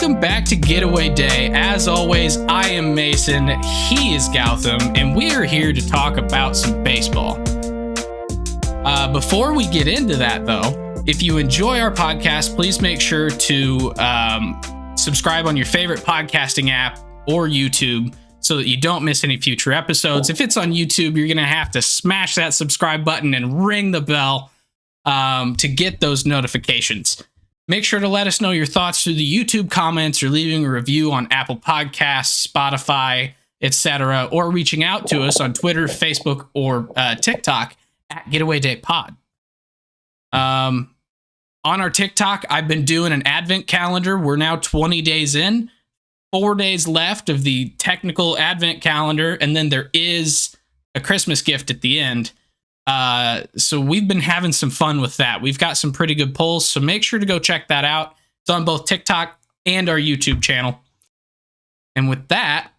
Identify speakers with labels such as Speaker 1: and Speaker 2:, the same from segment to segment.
Speaker 1: Welcome back to Getaway Day. As always, I am Mason, he is Gautam, and we are here to talk about some baseball. Before we get into that, though, if you enjoy our podcast, please make sure to subscribe on your favorite podcasting app or YouTube so that you don't miss any future episodes. If it's on YouTube, you're going to have to smash that subscribe button and ring the bell to get those notifications. Make sure to let us know your thoughts through the YouTube comments or leaving a review on Apple Podcasts, Spotify, etc., or reaching out to us on Twitter, Facebook, or TikTok at Getaway Day Pod. On our TikTok, I've been doing an advent calendar. We're now 20 days in, 4 days left of the technical advent calendar, and then there is a Christmas gift at the end. So we've been having some fun with that. We've got some pretty good polls, so make sure to go check that out. It's on both TikTok and our YouTube channel. And with that,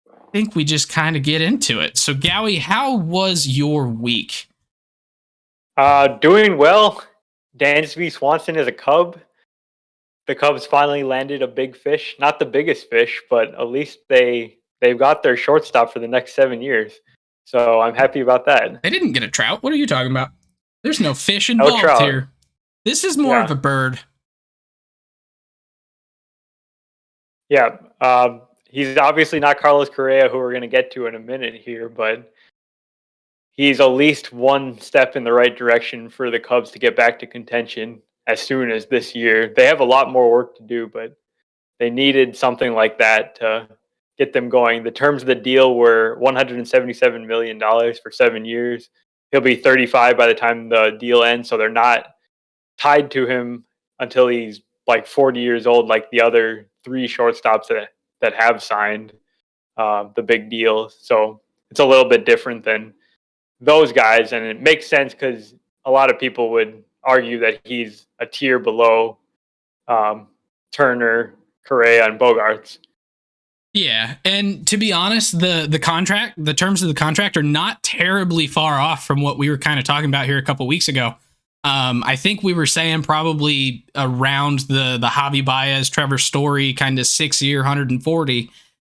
Speaker 1: I think we just kind of get into it. So Gowie, how was your week?
Speaker 2: Doing well. Dansby Swanson is a Cub. The Cubs finally landed a big fish. Not the biggest fish, but at least they've got their shortstop for the next 7 years. So I'm happy about that.
Speaker 1: They didn't get a trout. What are you talking about? There's no fish involved here. This is more of a bird.
Speaker 2: Yeah. He's obviously not Carlos Correa, who we're going to get to in a minute here, but he's at least one step in the right direction for the Cubs to get back to contention as soon as this year. They have a lot more work to do, but they needed something like that to get them going. The terms of the deal were $177 million for 7 years. He'll be 35 by the time the deal ends, so they're not tied to him until he's like 40 years old, like the other three shortstops that have signed the big deal. So it's a little bit different than those guys, and it makes sense because a lot of people would argue that he's a tier below Turner, Correa, and Bogarts.
Speaker 1: Yeah, and to be honest, the terms of the contract are not terribly far off from what we were kind of talking about here a couple weeks ago. I think we were saying probably around the Javi Baez, Trevor Story kind of 6 year, 140,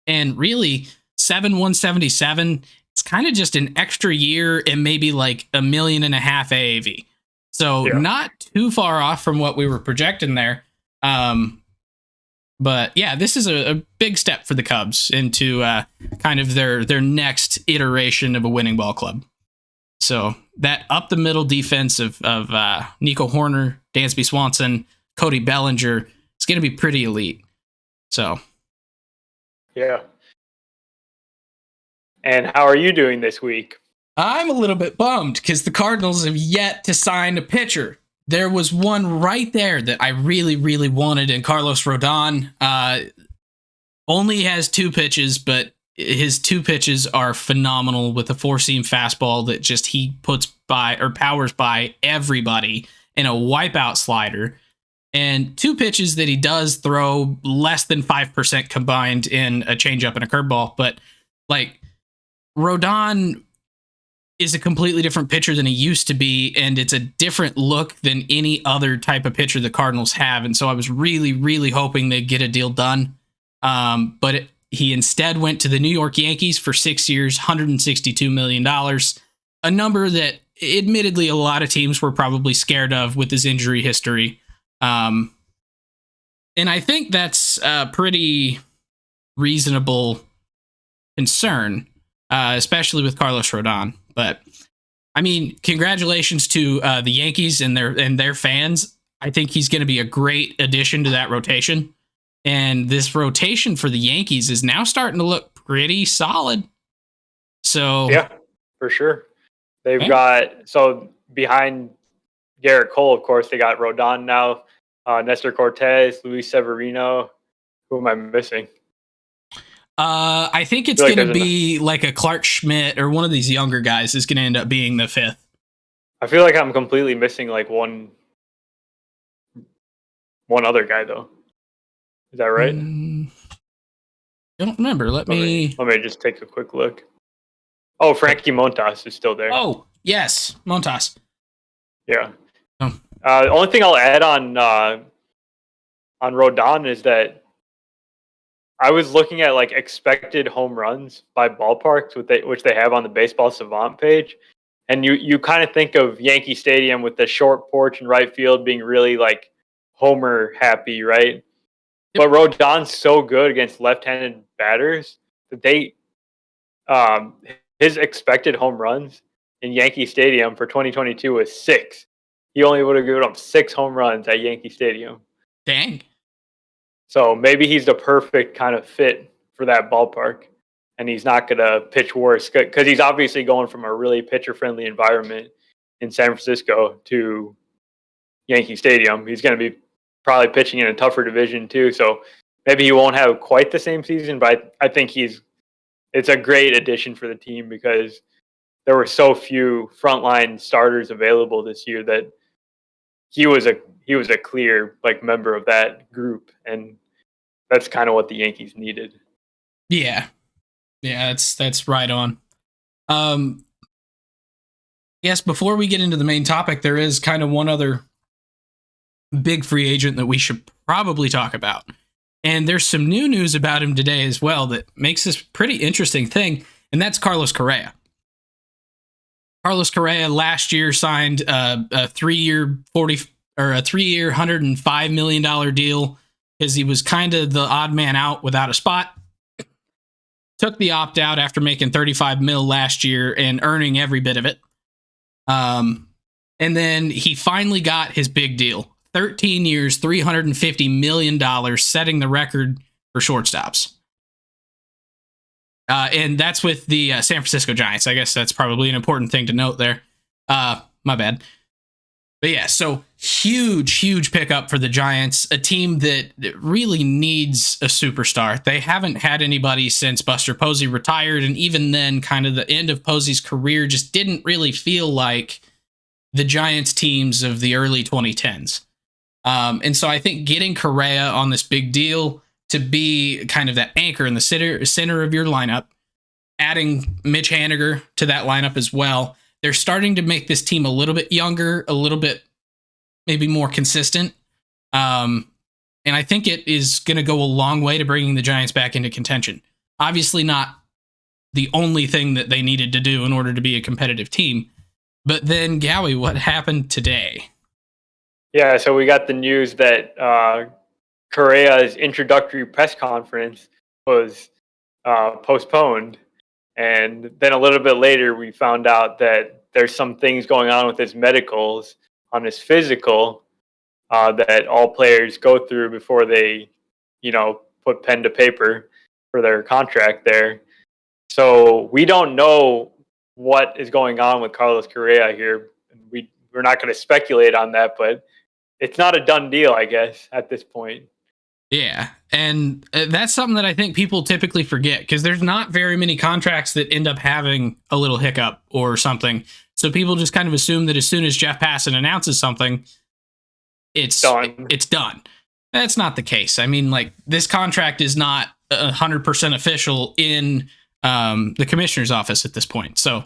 Speaker 1: and really 177. It's kind of just an extra year and maybe like $1.5 million AAV. So Not too far off from what we were projecting there. But yeah, this is a big step for the Cubs into kind of their next iteration of a winning ball club. So that up the middle defense of Nico Hoerner, Dansby Swanson, Cody Bellinger is going to be pretty elite. So
Speaker 2: yeah. And how are you doing this week?
Speaker 1: I'm a little bit bummed because the Cardinals have yet to sign a pitcher. There was one right there that I really, really wanted, and Carlos Rodon only has 2 pitches, but his 2 pitches are phenomenal with a 4-seam fastball that just he puts by or powers by everybody, and a wipeout slider, and 2 pitches that he does throw less than 5% combined in a changeup and a curveball. But like Rodon is a completely different pitcher than he used to be, and it's a different look than any other type of pitcher the Cardinals have. And so I was really, really hoping they'd get a deal done. But he instead went to the New York Yankees for 6 years, $162 million, a number that admittedly a lot of teams were probably scared of with his injury history. And I think that's a pretty reasonable concern, especially with Carlos Rodon. But I mean, congratulations to the Yankees and their fans. I think he's going to be a great addition to that rotation. And this rotation for the Yankees is now starting to look pretty solid. So
Speaker 2: yeah, for sure. They've got, so behind Garrett Cole, of course, they got Rodon now, Nestor Cortez, Luis Severino. Who am I missing?
Speaker 1: I think it's going to be like a Clark Schmidt or one of these younger guys is going to end up being the 5th.
Speaker 2: I feel like I'm completely missing like one other guy though. Is that right?
Speaker 1: I don't remember. Let me
Speaker 2: just take a quick look. Oh, Frankie Montas is still there.
Speaker 1: Oh, yes, Montas.
Speaker 2: Yeah. The only thing I'll add on Rodon is that I was looking at like expected home runs by ballparks, which they have on the Baseball Savant page, and you kind of think of Yankee Stadium with the short porch and right field being really like homer happy, right?
Speaker 1: Yep.
Speaker 2: But Rodon's so good against left-handed batters that um, his expected home runs in Yankee Stadium for 2022 was 6. He only would have given up 6 home runs at Yankee Stadium.
Speaker 1: Dang.
Speaker 2: So maybe he's the perfect kind of fit for that ballpark, and he's not going to pitch worse because he's obviously going from a really pitcher-friendly environment in San Francisco to Yankee Stadium. He's going to be probably pitching in a tougher division too, so maybe he won't have quite the same season, but I think it's a great addition for the team because there were so few frontline starters available this year that he was a clear like member of that group, and that's kind of what the Yankees needed.
Speaker 1: Yeah. Yeah, that's right on. Yes, before we get into the main topic, there is kind of one other big free agent that we should probably talk about. And there's some new news about him today as well that makes this pretty interesting thing, and that's Carlos Correa. Carlos Correa last year signed a 3-year $105 million deal because he was kind of the odd man out without a spot. Took the opt out after making $35 million last year and earning every bit of it. And then he finally got his big deal. 13 years, $350 million, setting the record for shortstops. And that's with the San Francisco Giants. I guess that's probably an important thing to note there. My bad. But yeah, so huge pickup for the Giants, a team that really needs a superstar. They haven't had anybody since Buster Posey retired, and even then, kind of the end of Posey's career just didn't really feel like the Giants teams of the early 2010s. And so I think getting Correa on this big deal to be kind of that anchor in the center of your lineup, adding Mitch Haniger to that lineup as well, they're starting to make this team a little bit younger, a little bit maybe more consistent. And I think it is going to go a long way to bringing the Giants back into contention. Obviously not the only thing that they needed to do in order to be a competitive team. But then, Gowie, what happened today?
Speaker 2: Yeah, so we got the news that Correa's introductory press conference was postponed. And then a little bit later, we found out that there's some things going on with his medicals on his physical that all players go through before they, put pen to paper for their contract there. So we don't know what is going on with Carlos Correa here. We're not going to speculate on that, but it's not a done deal, I guess, at this point.
Speaker 1: Yeah, and that's something that I think people typically forget because there's not very many contracts that end up having a little hiccup or something. So people just kind of assume that as soon as Jeff Passan announces something, it's done. That's not the case. I mean, like, this contract is not 100% official in the commissioner's office at this point. So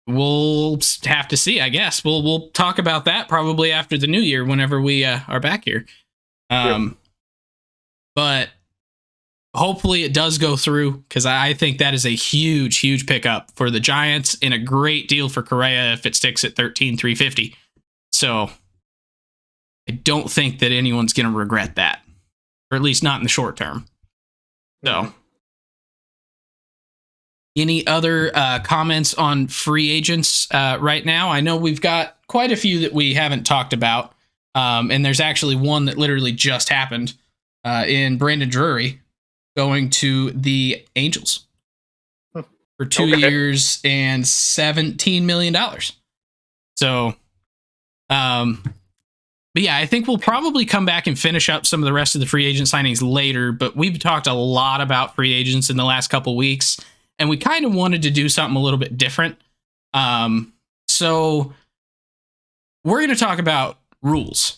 Speaker 1: we'll have to see, I guess. We'll talk about that probably after the new year whenever we are back here. But hopefully it does go through because I think that is a huge pickup for the Giants and a great deal for Correa if it sticks at $13,350. So I don't think that anyone's going to regret that, or at least not in the short term. So any other comments on free agents right now? I know we've got quite a few that we haven't talked about. And there's actually one that literally just happened in Brandon Drury going to the Angels for 2 years and $17 million. So, but yeah, I think we'll probably come back and finish up some of the rest of the free agent signings later, but we've talked a lot about free agents in the last couple weeks, and we kind of wanted to do something a little bit different. So we're going to talk about rules.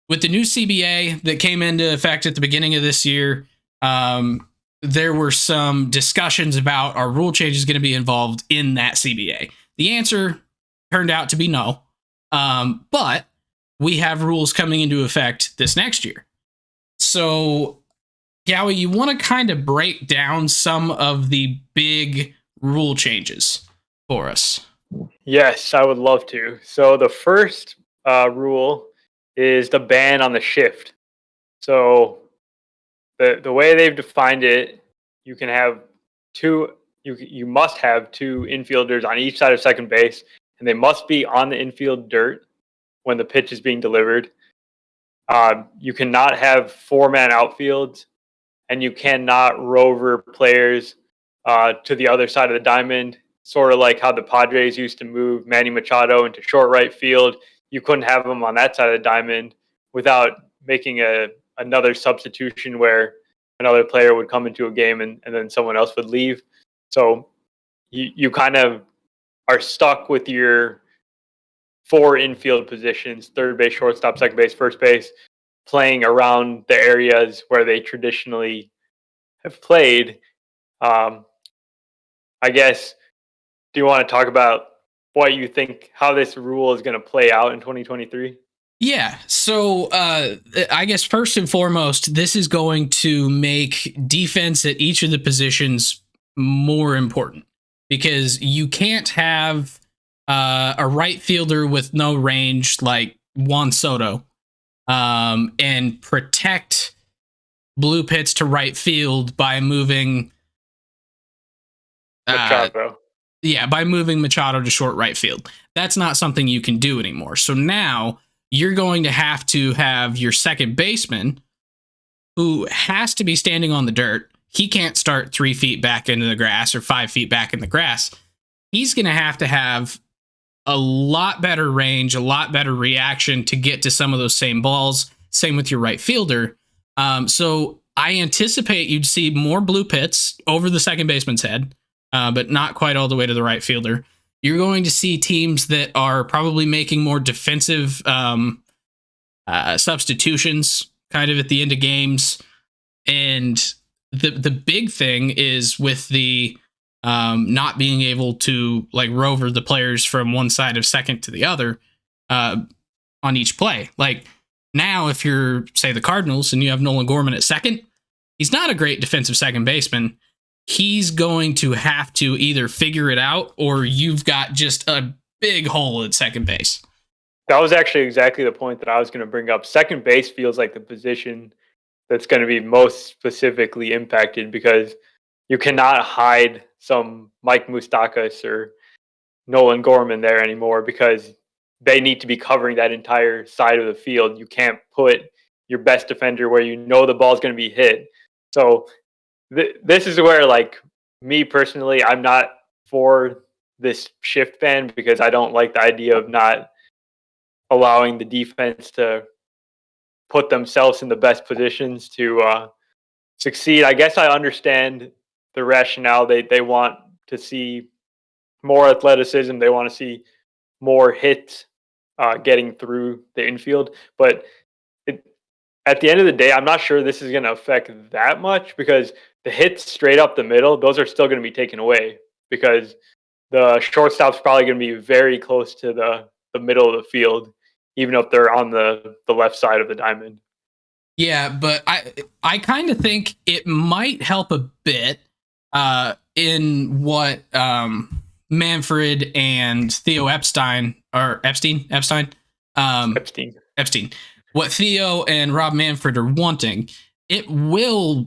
Speaker 1: With the new CBA that came into effect at the beginning of this year, there were some discussions about are rule changes going to be involved in that CBA. The answer turned out to be no. But we have rules coming into effect this next year. So, Gowie, you want to kind of break down some of the big rule changes for us.
Speaker 2: Yes, I would love to. So the first rule is the ban on the shift. So the way they've defined it, you can have two. You must have two infielders on each side of second base, and they must be on the infield dirt when the pitch is being delivered. You cannot have four-man outfields, and you cannot rover players to the other side of the diamond. Sort of like how the Padres used to move Manny Machado into short right field. You couldn't have him on that side of the diamond without making another substitution where another player would come into a game and then someone else would leave. So you kind of are stuck with your four infield positions: third base, shortstop, second base, first base, playing around the areas where they traditionally have played. Um, I guess, do you want to talk about what you think, how this rule is going to play out in 2023?
Speaker 1: Yeah. So I guess first and foremost, this is going to make defense at each of the positions more important because you can't have a right fielder with no range like Juan Soto and protect blue pits to right field by moving
Speaker 2: Machado.
Speaker 1: by moving Machado to short right field. That's not something you can do anymore. So now you're going to have your second baseman who has to be standing on the dirt. He can't start 3 feet back into the grass or 5 feet back in the grass. He's going to have a lot better range, a lot better reaction to get to some of those same balls. Same with your right fielder. So I anticipate you'd see more blue pits over the second baseman's head, but not quite all the way to the right fielder. You're going to see teams that are probably making more defensive substitutions kind of at the end of games. And the big thing is with the not being able to like rover the players from one side of second to the other on each play. Like now, if you're, say, the Cardinals and you have Nolan Gorman at second, he's not a great defensive second baseman. He's going to have to either figure it out or you've got just a big hole at second base.
Speaker 2: That was actually exactly the point that I was going to bring up. Second base feels like the position that's going to be most specifically impacted because you cannot hide some Mike Moustakas or Nolan Gorman there anymore because they need to be covering that entire side of the field. You can't put your best defender where you know the ball's going to be hit. So this is where, like, me personally, I'm not for this shift ban because I don't like the idea of not allowing the defense to put themselves in the best positions to succeed. I guess I understand the rationale. They want to see more athleticism. They want to see more hits getting through the infield. But at the end of the day, I'm not sure this is going to affect that much because the hits straight up the middle, those are still going to be taken away because the shortstop's probably going to be very close to the middle of the field, even if they're on the left side of the diamond.
Speaker 1: Yeah, but I kind of think it might help a bit in what Manfred and Theo Epstein. What Theo and Rob Manfred are wanting. It will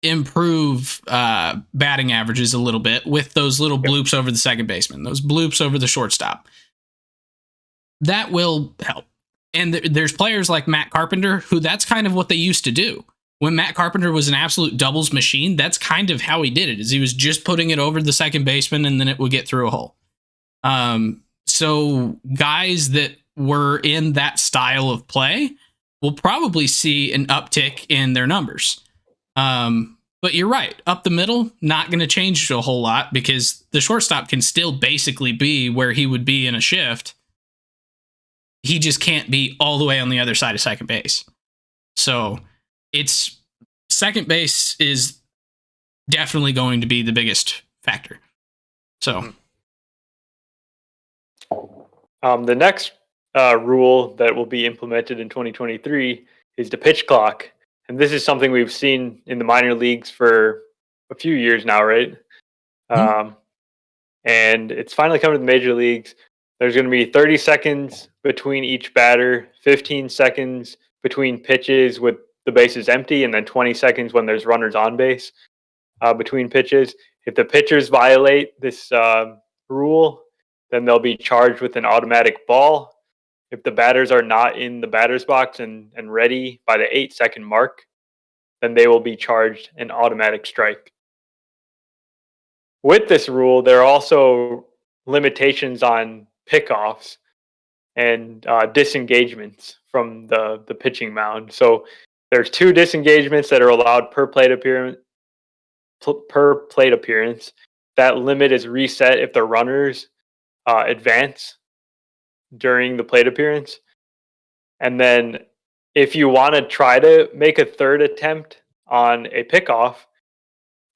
Speaker 1: improve batting averages a little bit with those little bloops over the second baseman, those bloops over the shortstop. That will help. And there's players like Matt Carpenter who that's kind of what they used to do. When Matt Carpenter was an absolute doubles machine, that's kind of how he did it, is he was just putting it over the second baseman and then it would get through a hole. So guys that were in that style of play will probably see an uptick in their numbers. But you're right. Up the middle, not going to change a whole lot because the shortstop can still basically be where he would be in a shift. He just can't be all the way on the other side of second base. So it's second base is definitely going to be the biggest factor. So
Speaker 2: the next rule that will be implemented in 2023 is the pitch clock. and this is something we've seen in the minor leagues for a few years now, right?
Speaker 1: Hmm?
Speaker 2: And it's finally coming to the major leagues. There's going to be 30 seconds between each batter, 15 seconds between pitches with the bases empty, and then 20 seconds when there's runners on base between pitches. If the pitchers violate this rule, then they'll be charged with an automatic ball. If the batters are not in the batter's box and ready by the 8-second mark, then they will be charged an automatic strike. With this rule, there are also limitations on pickoffs and disengagements from the pitching mound. So there's 2 disengagements that are allowed per plate appearance. That limit is reset if the runners advance during the plate appearance. And then if you want to try to make a third attempt on a pickoff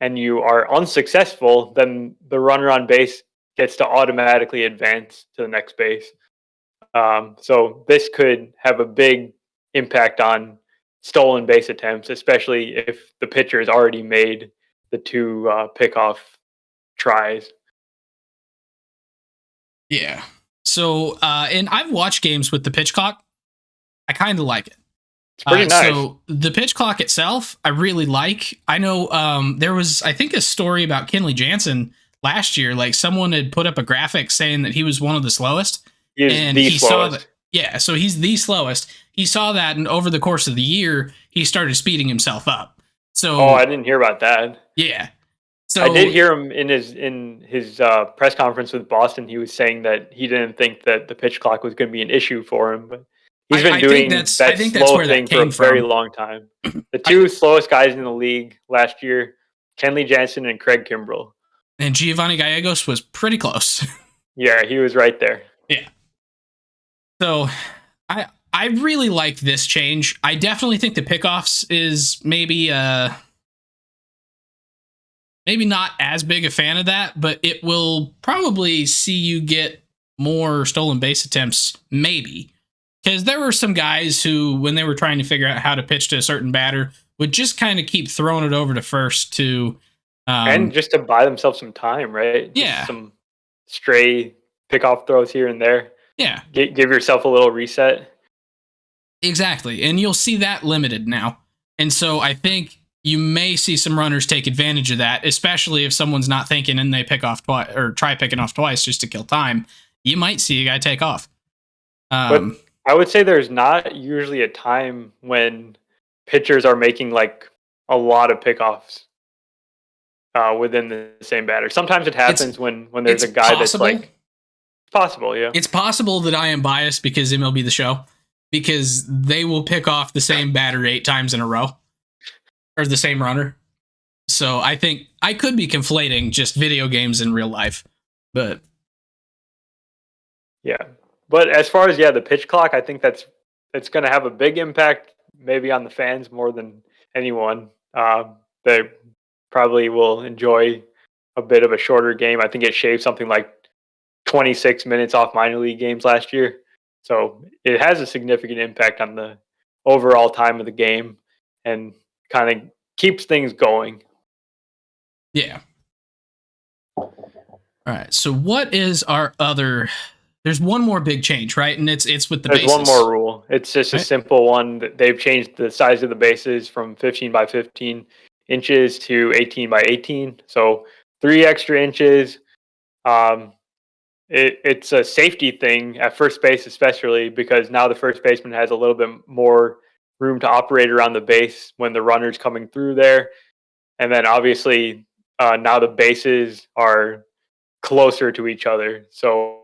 Speaker 2: and you are unsuccessful, then the runner on base gets to automatically advance to the next base. So this could have a big impact on stolen base attempts, especially if the pitcher has already made the 2 pickoff tries.
Speaker 1: Yeah. So, and I've watched games with the pitch clock. I kind of like it.
Speaker 2: It's pretty nice.
Speaker 1: So the pitch clock itself, I really like. I know there was, I think, a story about Kenley Jansen last year. Like someone had put up a graphic saying that he was one of the slowest.
Speaker 2: He
Speaker 1: saw that. Yeah, so he's the slowest. He saw that, and over the course of the year, he started speeding himself up. So,
Speaker 2: I didn't hear about that.
Speaker 1: Yeah. So
Speaker 2: I did hear him in his press conference with Boston. He was saying that he didn't think that the pitch clock was going to be an issue for him, but he's been doing that slow thing for a very long time. The 2 slowest guys in the league last year, Kenley Jansen and Craig Kimbrell.
Speaker 1: And Giovanni Gallegos was pretty close.
Speaker 2: Yeah, he was right there.
Speaker 1: Yeah. So I really like this change. I definitely think the pickoffs is maybe not as big a fan of that, but it will probably see you get more stolen base attempts, maybe. Because there were some guys who, when they were trying to figure out how to pitch to a certain batter, would just kind of keep throwing it over to first to...
Speaker 2: and just to buy themselves some time, right?
Speaker 1: Yeah.
Speaker 2: Just some stray pickoff throws here and there.
Speaker 1: Yeah.
Speaker 2: Give yourself a little reset.
Speaker 1: Exactly. And you'll see that limited now. And so I think you may see some runners take advantage of that, especially if someone's not thinking and they pick off twice or try picking off twice just to kill time. You might see a guy take off.
Speaker 2: But I would say there's not usually a time when pitchers are making like a lot of pickoffs within the same batter. Sometimes it happens when there's a guy that's like possible. Yeah,
Speaker 1: it's possible that I am biased because MLB The Show, because they will pick off the same batter 8 times in a row, or the same runner. So I think I could be conflating just video games in real life, but
Speaker 2: yeah. But as far as the pitch clock, I think that's going to have a big impact, maybe on the fans more than anyone. They probably will enjoy a bit of a shorter game. I think it shaved something like 26 minutes off minor league games last year. So it has a significant impact on the overall time of the game and kind of keeps things going.
Speaker 1: Yeah. All right. So what is our other... There's one more big change, right? And it's with the bases.
Speaker 2: There's one more rule. It's just a simple one. They've changed the size of the bases from 15 by 15 inches to 18 by 18. So 3 extra inches. It's a safety thing at first base, especially because now the first baseman has a little bit more room to operate around the base when the runner's coming through there. And then obviously now the bases are closer to each other. So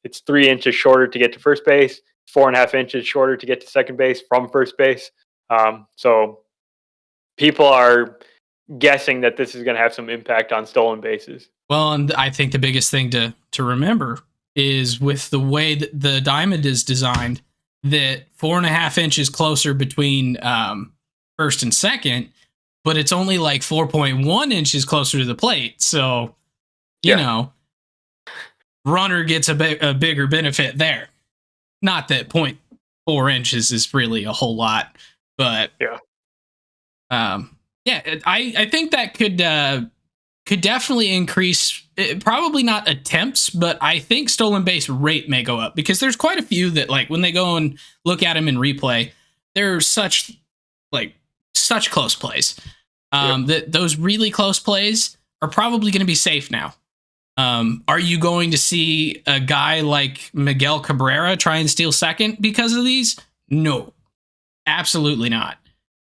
Speaker 2: it's 3 inches shorter to get to first base, 4.5 inches shorter to get to second base from first base. So people are guessing that this is going to have some impact on stolen bases.
Speaker 1: Well, and I think the biggest thing to remember is with the way that the diamond is designed, that 4.5 inches closer between first and second, but it's only like 4.1 inches closer to the plate. So, you know, runner gets a bigger benefit there. Not that 0.4 inches is really a whole lot, But
Speaker 2: Yeah.
Speaker 1: I think that could definitely increase. Probably not attempts, but I think stolen base rate may go up because there's quite a few that, like, when they go and look at them in replay, they're such close plays. That those really close plays are probably going to be safe now. Are you going to see a guy like Miguel Cabrera try and steal second because of these? No, absolutely not.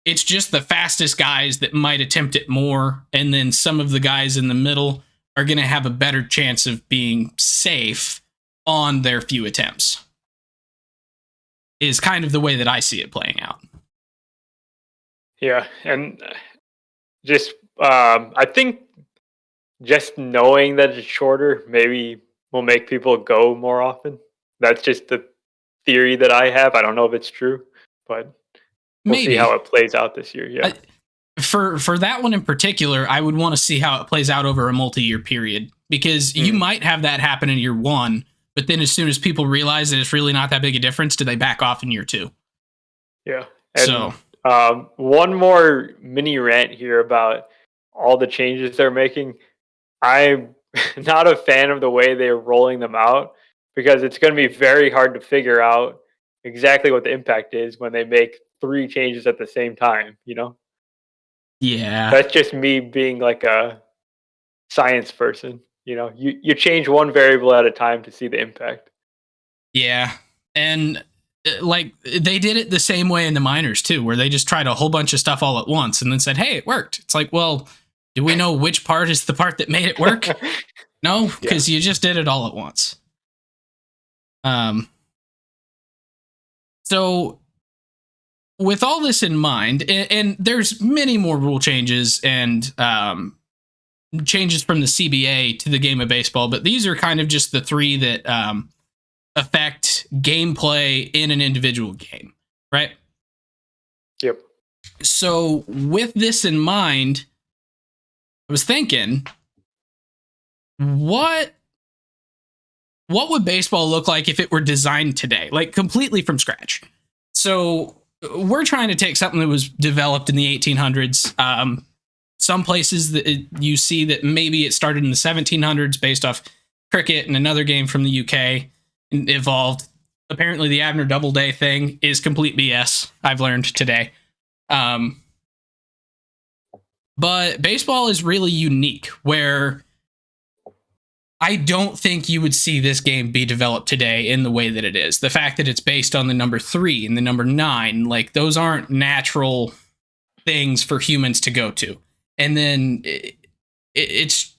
Speaker 1: It's just the fastest guys that might attempt it more, and then some of the guys in the middle are going to have a better chance of being safe on their few attempts. Is kind of the way that I see it playing out.
Speaker 2: Yeah, and just I think just knowing that it's shorter maybe will make people go more often. That's just the theory that I have. I don't know if it's true, but we'll see how
Speaker 1: Maybe.
Speaker 2: it plays out this year. Yeah.
Speaker 1: For that one in particular, I would want to see how it plays out over a multi-year period, because you might have that happen in year one, but then as soon as people realize that it's really not that big a difference, do they back off in year two?
Speaker 2: Yeah. And one more mini rant here about all the changes they're making. I'm not a fan of the way they're rolling them out, because it's going to be very hard to figure out exactly what the impact is when they make 3 changes at the same time, you know?
Speaker 1: Yeah.
Speaker 2: That's just me being like a science person, you know? You change one variable at a time to see the impact.
Speaker 1: Yeah. And like, they did it the same way in the minors too, where they just tried a whole bunch of stuff all at once and then said, "Hey, it worked." It's like, well, do we know which part is the part that made it work? No, because you just did it all at once. So with all this in mind, and there's many more rule changes and changes from the CBA to the game of baseball, but these are kind of just the 3 that affect gameplay in an individual game, right?
Speaker 2: Yep.
Speaker 1: So with this in mind, I was thinking, what would baseball look like if it were designed today, like completely from scratch? So we're trying to take something that was developed in the 1800s. Some places that you see that maybe it started in the 1700s based off cricket, and another game from the UK evolved. Apparently the Abner Doubleday thing is complete BS, I've learned today. But baseball is really unique, where I don't think you would see this game be developed today in the way that it is. The fact that it's based on the number 3 and the number 9, like, those aren't natural things for humans to go to. And then it's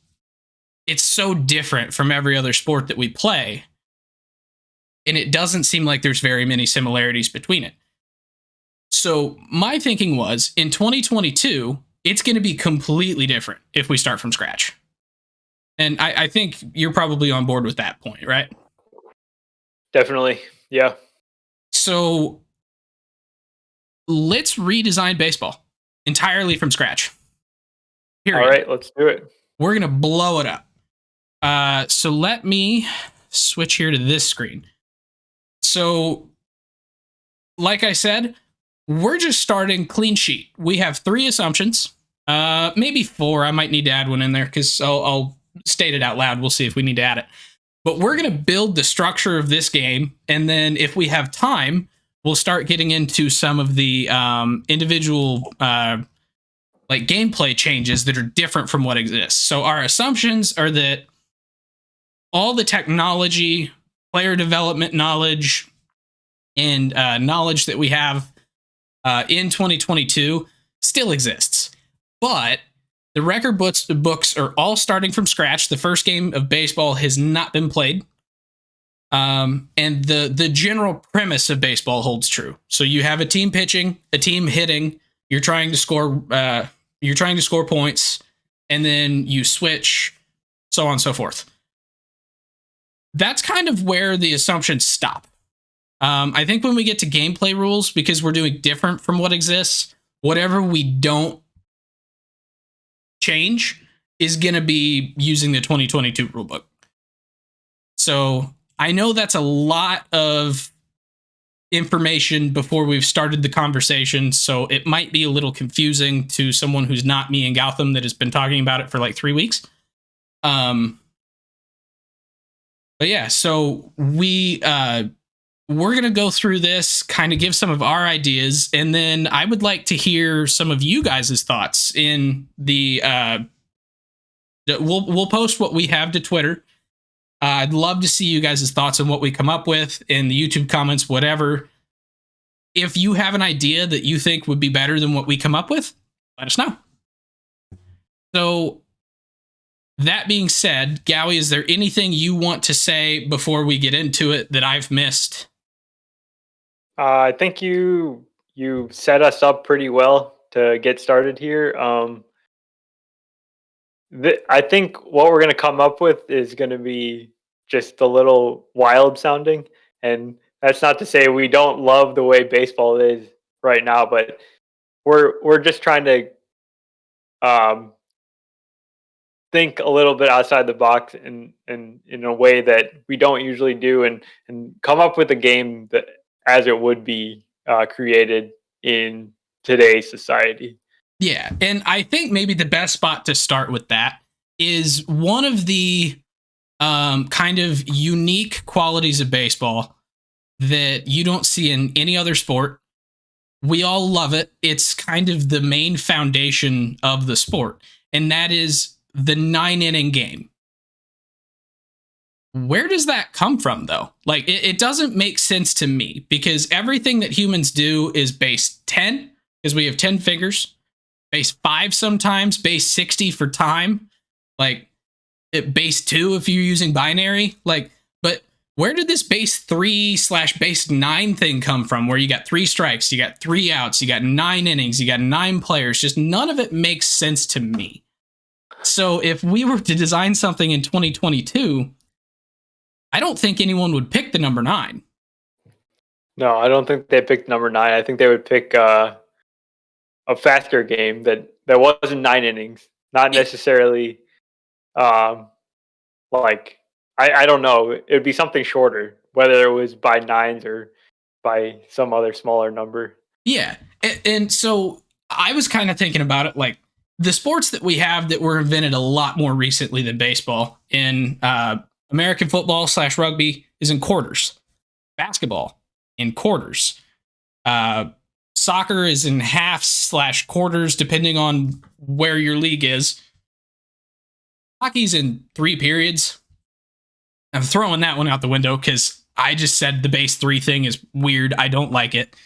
Speaker 1: so different from every other sport that we play, and it doesn't seem like there's very many similarities between it. So my thinking was, in 2022, it's going to be completely different if we start from scratch. And I think you're probably on board with that point, right?
Speaker 2: Definitely. Yeah.
Speaker 1: So let's redesign baseball entirely from scratch.
Speaker 2: Period. All right, let's do it.
Speaker 1: We're going to blow it up. So let me switch here to this screen. So, like I said, we're just starting clean sheet. We have 3 assumptions, maybe 4. I might need to add one in there because I'll state it out loud. We'll see if we need to add it. But we're going to build the structure of this game, and then if we have time, we'll start getting into some of the individual like gameplay changes that are different from what exists. So our assumptions are that all the technology, player development knowledge, and knowledge that we have in 2022 still exists. But the record books are all starting from scratch. The first game of baseball has not been played. And the general premise of baseball holds true. So you have a team pitching, a team hitting, you're trying to score points, and then you switch, so on and so forth. That's kind of where the assumptions stop. I think when we get to gameplay rules, because we're doing different from what exists, whatever we don't change is going to be using the 2022 rulebook. So I know that's a lot of information before we've started the conversation, so it might be a little confusing to someone who's not me and Gautam that has been talking about it for like 3 weeks. But yeah, so we're going to go through this, kind of give some of our ideas, and then I would like to hear some of you guys' thoughts in the we'll post what we have to Twitter. I'd love to see you guys' thoughts on what we come up with in the YouTube comments, whatever. If you have an idea that you think would be better than what we come up with, let us know. So that being said, Gowie, is there anything you want to say before we get into it that I've missed?
Speaker 2: I think you set us up pretty well to get started here. I think what we're going to come up with is going to be just a little wild sounding, and that's not to say we don't love the way baseball is right now, but we're just trying to think a little bit outside the box and in a way that we don't usually do, and come up with a game that as it would be created in today's society.
Speaker 1: Yeah, and I think maybe the best spot to start with that is one of the kind of unique qualities of baseball that you don't see in any other sport. We all love it. It's kind of the main foundation of the sport, and that is the 9-inning game. Where does that come from, though? Like, it doesn't make sense to me, because everything that humans do is base 10, because we have 10 fingers, base 5 sometimes, base 60 for time, like base 2 if you're using binary. Like, but where did this base 3/base 9 thing come from, where you got 3 strikes, you got 3 outs, you got 9 innings, you got 9 players? Just none of it makes sense to me. So if we were to design something in 2022, I don't think anyone would pick the number 9.
Speaker 2: No, I don't think they picked number 9. I think they would pick a faster game that wasn't 9 innings, not necessarily like I don't know. It would be something shorter, whether it was by 9s or by some other smaller number.
Speaker 1: Yeah, and so I was kind of thinking about it, like the sports that we have that were invented a lot more recently than baseball. In American football / rugby is in quarters. Basketball in quarters. Soccer is in halves / quarters, depending on where your league is. Hockey's in 3 periods. I'm throwing that one out the window because I just said the base 3 thing is weird. I don't like it.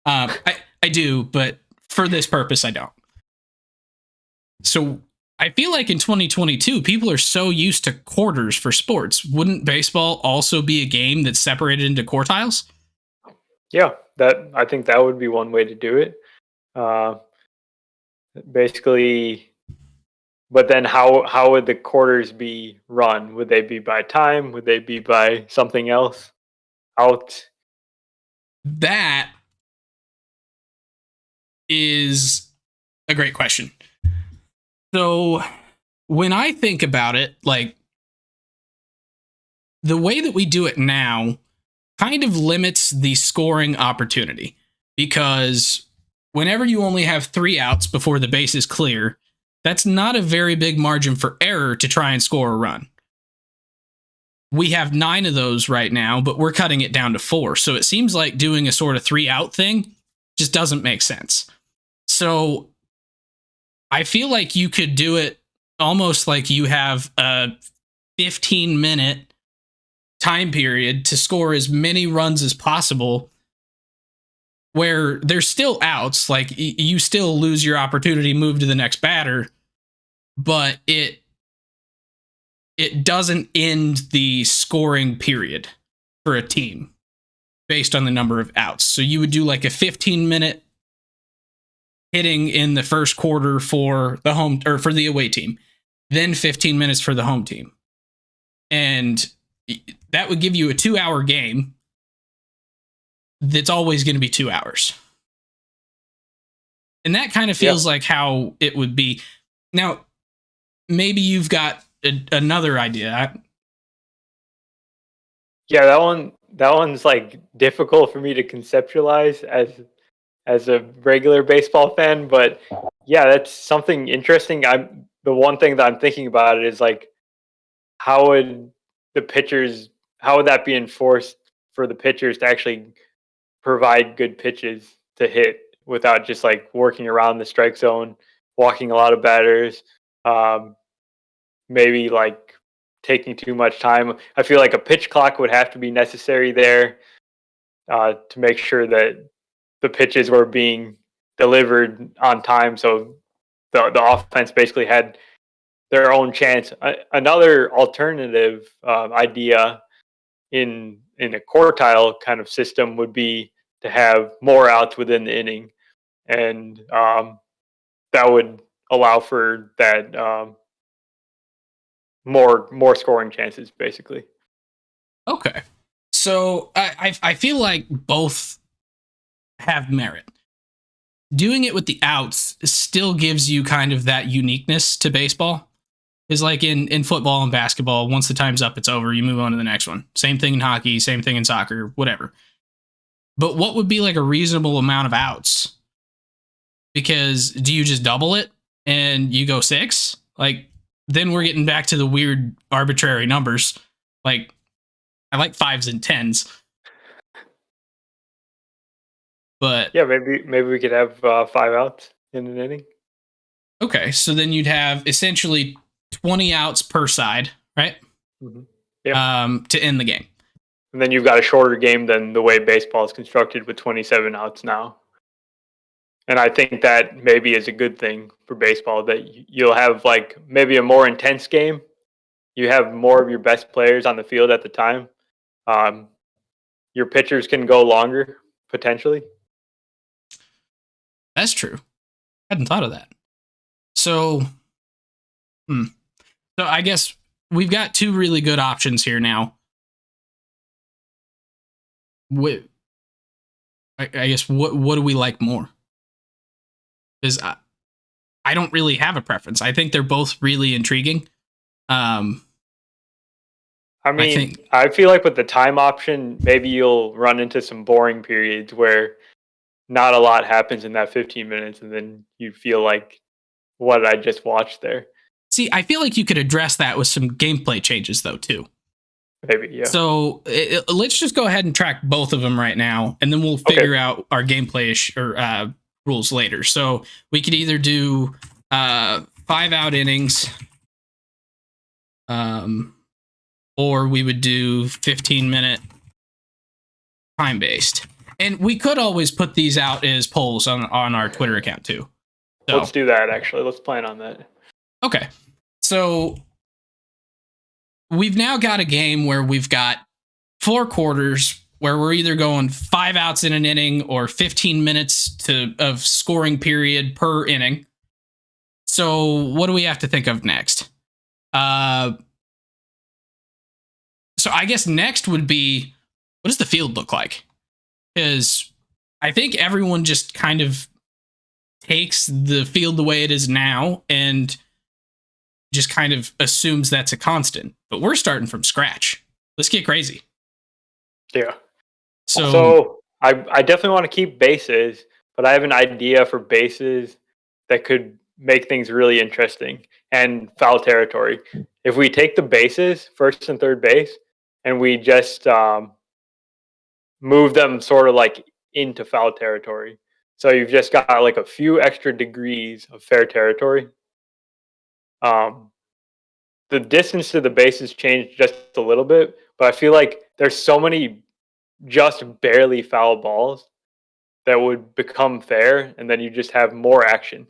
Speaker 1: I do, but for this purpose, I don't. So I feel like in 2022, people are so used to quarters for sports. Wouldn't baseball also be a game that's separated into quartiles?
Speaker 2: Yeah, I think that would be one way to do it. Basically, but then how would the quarters be run? Would they be by time? Would they be by something else? Out?
Speaker 1: That is a great question. So when I think about it, like the way that we do it now kind of limits the scoring opportunity, because whenever you only have 3 outs before the base is clear, that's not a very big margin for error to try and score a run. We have 9 of those right now, but we're cutting it down to 4. So it seems like doing a sort of 3 out thing just doesn't make sense. So I feel like you could do it almost like you have a 15-minute time period to score as many runs as possible, where there's still outs, like you still lose your opportunity, move to the next batter, but it doesn't end the scoring period for a team based on the number of outs. So you would do like a 15-minute hitting in the first quarter for the home or for the away team, then 15 minutes for the home team. And that would give you a 2-hour game that's always going to be 2 hours. And that kind of feels like how it would be. Now, maybe you've got another idea.
Speaker 2: Yeah, one's like difficult for me to conceptualize as a regular baseball fan, but yeah, that's something interesting. I'm the one thing that I'm thinking about it is like how would the pitchers how would that be enforced for the pitchers to actually provide good pitches to hit without just like working around the strike zone, walking a lot of batters, um, maybe like taking too much time. I feel like a pitch clock would have to be necessary there to make sure that the pitches were being delivered on time. So the offense basically had their own chance. Another alternative idea in a quartile kind of system would be to have more outs within the inning, and that would allow for that more scoring chances, basically.
Speaker 1: Okay. So I feel like both have merit. Doing it with the outs still gives you kind of that uniqueness to baseball. Is like in football and basketball, once the time's up, it's over. You move on to the next one. Same thing in hockey, same thing in soccer, whatever. But what would be like a reasonable amount of outs? Because do you just double it and you go 6? Like, then we're getting back to the weird arbitrary numbers. Like, I like 5s and 10s. But
Speaker 2: yeah, maybe we could have 5 outs in an inning.
Speaker 1: Okay, so then you'd have essentially 20 outs per side, right?
Speaker 2: Mm-hmm. Yeah.
Speaker 1: To end the game.
Speaker 2: And then you've got a shorter game than the way baseball is constructed with 27 outs now. And I think that maybe is a good thing for baseball, that you'll have like maybe a more intense game. You have more of your best players on the field at the time. Your pitchers can go longer, potentially.
Speaker 1: That's true. I hadn't thought of that. So I guess we've got 2 really good options here now. I guess what do we like more? Because I don't really have a preference. I think they're both really intriguing.
Speaker 2: I mean, I feel like with the time option, maybe you'll run into some boring periods where not a lot happens in that 15 minutes, and then you feel like, what did I just watch there?
Speaker 1: See, I feel like you could address that with some gameplay changes, though, too.
Speaker 2: Maybe, yeah.
Speaker 1: So let's just go ahead and track both of them right now, and then we'll figure out our gameplay rules later. So we could either do 5-out innings, or we would do 15-minute time-based. And we could always put these out as polls on our Twitter account, too. So,
Speaker 2: let's do that, actually. Let's plan on that.
Speaker 1: Okay. So we've now got a game where we've got 4 quarters where we're either going 5 outs in an inning or 15 minutes of scoring period per inning. So what do we have to think of next? So I guess next would be, what does the field look like? Because I think everyone just kind of takes the field the way it is now and just kind of assumes that's a constant. But we're starting from scratch. Let's get crazy.
Speaker 2: Yeah.
Speaker 1: So
Speaker 2: I definitely want to keep bases, but I have an idea for bases that could make things really interesting, and foul territory. If we take the bases, first and third base, and we just move them sort of like into foul territory. So you've just got like a few extra degrees of fair territory. The distance to the bases changed just a little bit, but I feel like there's so many just barely foul balls that would become fair, and then you just have more action.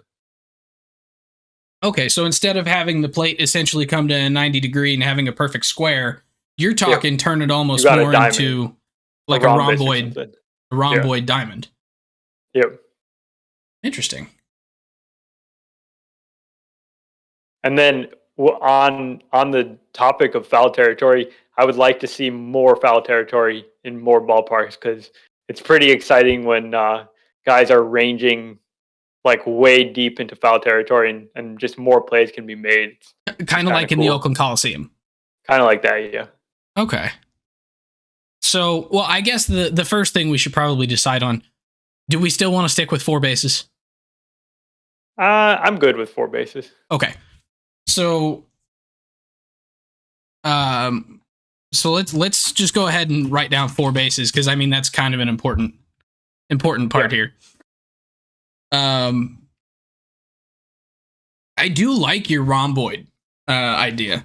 Speaker 1: Okay, so instead of having the plate essentially come to a 90 degree and having a perfect square, you're talking turn it almost more into like a rhomboid diamond.
Speaker 2: Yep.
Speaker 1: Interesting.
Speaker 2: And then on the topic of foul territory, I would like to see more foul territory in more ballparks, because it's pretty exciting when guys are ranging like way deep into foul territory, and just more plays can be made.
Speaker 1: Kind of like in the Oakland Coliseum.
Speaker 2: Kind of like that, yeah.
Speaker 1: Okay. So, well, I guess the first thing we should probably decide on, do we still want to stick with 4 bases?
Speaker 2: I'm good with 4 bases.
Speaker 1: Okay. So, um, so let's just go ahead and write down 4 bases, because I mean that's kind of an important part here. I do like your rhomboid idea.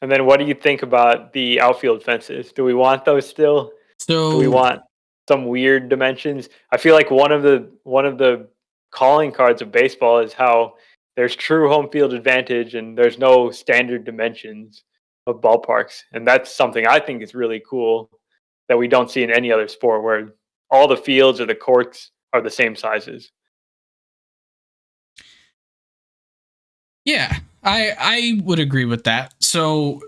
Speaker 2: And then what do you think about the outfield fences? Do we want those still? Do we
Speaker 1: So
Speaker 2: want some weird dimensions? I feel like one of the calling cards of baseball is how there's true home field advantage and there's no standard dimensions of ballparks. And that's something I think is really cool that we don't see in any other sport, where all the fields or the courts are the same sizes.
Speaker 1: yeah, I would agree with that. So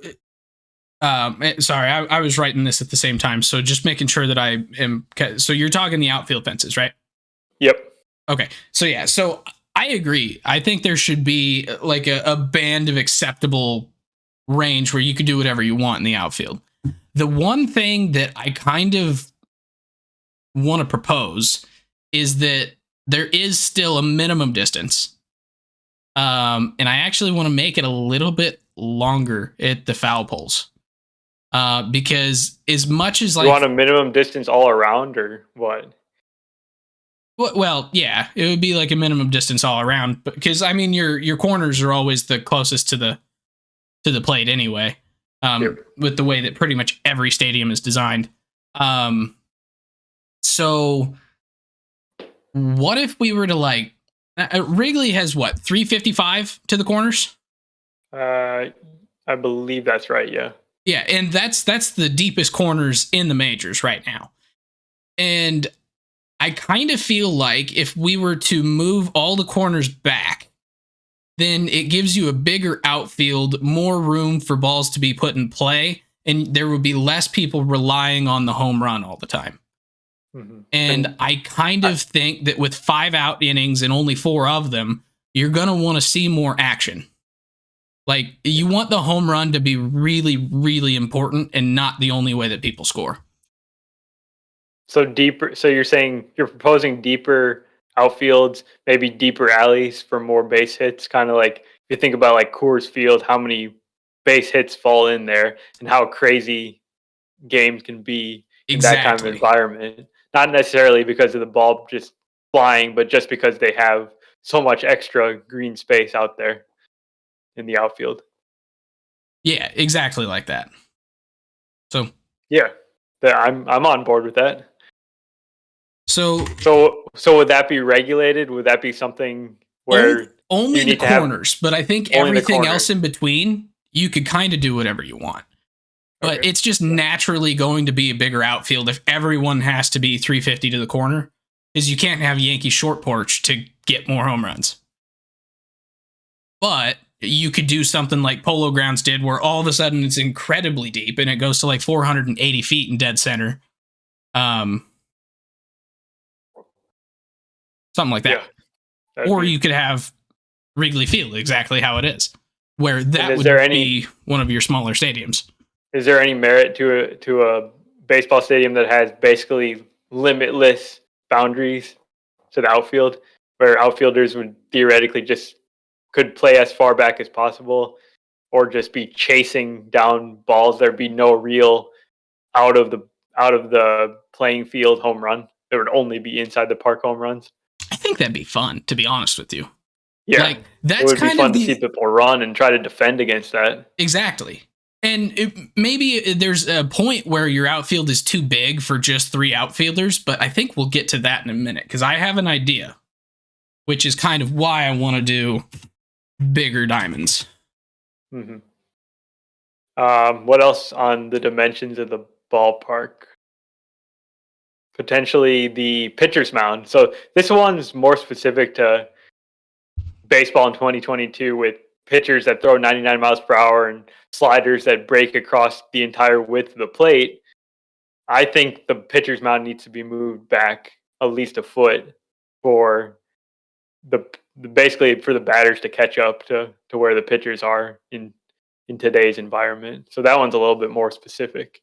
Speaker 1: sorry, I was writing this at the same time, so just making sure that I am. So you're talking the outfield fences, right?
Speaker 2: Yep.
Speaker 1: Okay, so yeah, so I agree. I think there should be like a band of acceptable range where you could do whatever you want in the outfield. The one thing that I kind of want to propose is that there is still a minimum distance. And I actually want to make it a little bit longer at the foul poles. Because as much as
Speaker 2: You want a minimum distance all around, or what?
Speaker 1: well, yeah, it would be like a minimum distance all around, because I mean your corners are always the closest to the plate anyway.
Speaker 2: Yep.
Speaker 1: With the way that pretty much every stadium is designed. So what if we were to like Wrigley has what, 355 to the corners?
Speaker 2: I believe that's right. Yeah.
Speaker 1: Yeah, and that's the deepest corners in the majors right now. And I kind of feel like if we were to move all the corners back, then it gives you a bigger outfield, more room for balls to be put in play, and there would be less people relying on the home run all the time.
Speaker 2: Mm-hmm.
Speaker 1: And I kind of think that with 5 out innings and only 4 of them, you're going to want to see more action. Like, you want the home run to be really, really important and not the only way that people score.
Speaker 2: So deeper. So you're saying you're proposing deeper outfields, maybe deeper alleys for more base hits. Kind of like if you think about like Coors Field, how many base hits fall in there, and how crazy games can be in that kind of
Speaker 1: Exactly.
Speaker 2: environment. Not necessarily because of the ball just flying, but just because they have so much extra green space out there in the outfield.
Speaker 1: Yeah, exactly like that. So
Speaker 2: Yeah, I'm on board with that.
Speaker 1: So
Speaker 2: would that be regulated? Would that be something where
Speaker 1: only
Speaker 2: you
Speaker 1: the
Speaker 2: need to have
Speaker 1: corners, but I think
Speaker 2: only the
Speaker 1: everything else
Speaker 2: corners?
Speaker 1: in between, you could kind of do whatever you want. But
Speaker 2: Okay.
Speaker 1: it's just naturally going to be a bigger outfield if everyone has to be 350 to the corner, because you can't have Yankee short porch to get more home runs. But you could do something like Polo Grounds did, where all of a sudden it's incredibly deep and it goes to like 480 feet in dead center. Something like that.
Speaker 2: Yeah.
Speaker 1: Or you could have Wrigley Field exactly how it is, where that
Speaker 2: is
Speaker 1: would
Speaker 2: there any
Speaker 1: be one of your smaller stadiums.
Speaker 2: is there any merit to a baseball stadium that has basically limitless boundaries to the outfield, where outfielders would theoretically just could play as far back as possible, or just be chasing down balls? There'd be no real out of the playing field home run. There would only be inside the park home runs.
Speaker 1: I think that'd be fun, to be honest with you.
Speaker 2: Yeah,
Speaker 1: Like,
Speaker 2: it
Speaker 1: that's
Speaker 2: would be
Speaker 1: kind of
Speaker 2: fun to see people run and try to defend against that.
Speaker 1: Exactly. And maybe there's a point where your outfield is too big for just 3 outfielders, but I think we'll get to that in a minute, because I have an idea, which is kind of why I want to do bigger diamonds.
Speaker 2: Mm-hmm. What else on the dimensions of the ballpark? Potentially the pitcher's mound. So this one's more specific to baseball in 2022, with pitchers that throw 99 miles per hour and sliders that break across the entire width of the plate. I think the pitcher's mound needs to be moved back at least a foot for the basically for the batters to catch up to where the pitchers are in today's environment. So that one's a little bit more specific.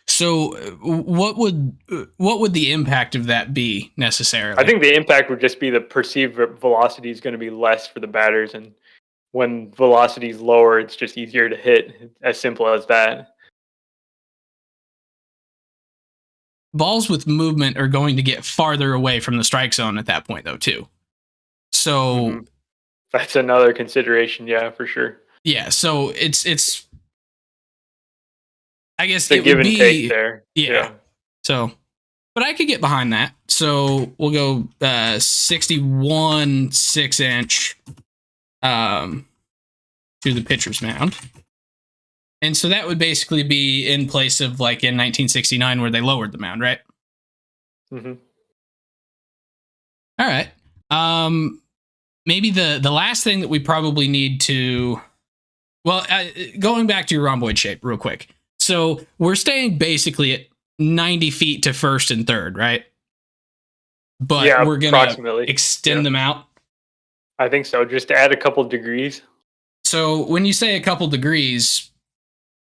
Speaker 1: So what would the impact of that be necessarily?
Speaker 2: I think the impact would just be the perceived velocity is going to be less for the batters, and when velocity is lower, it's just easier to hit. As simple as that.
Speaker 1: Balls with movement are going to get farther away from the strike zone at that point, though, too. So
Speaker 2: that's another consideration. Yeah, for sure.
Speaker 1: Yeah. So it's. I guess
Speaker 2: it's a give and take there.
Speaker 1: Yeah. So, but I could get behind that. So we'll go 61 6-inch to the pitcher's mound. And so that would basically be in place of like in 1969 where they lowered the mound, right?
Speaker 2: Mm-hmm.
Speaker 1: All right. Maybe the last thing that we probably need to, going back to your rhomboid shape real quick. So we're staying basically at 90 feet to first and third, right? But we're going to extend them out.
Speaker 2: I think so. Just to add a couple degrees.
Speaker 1: So when you say a couple degrees,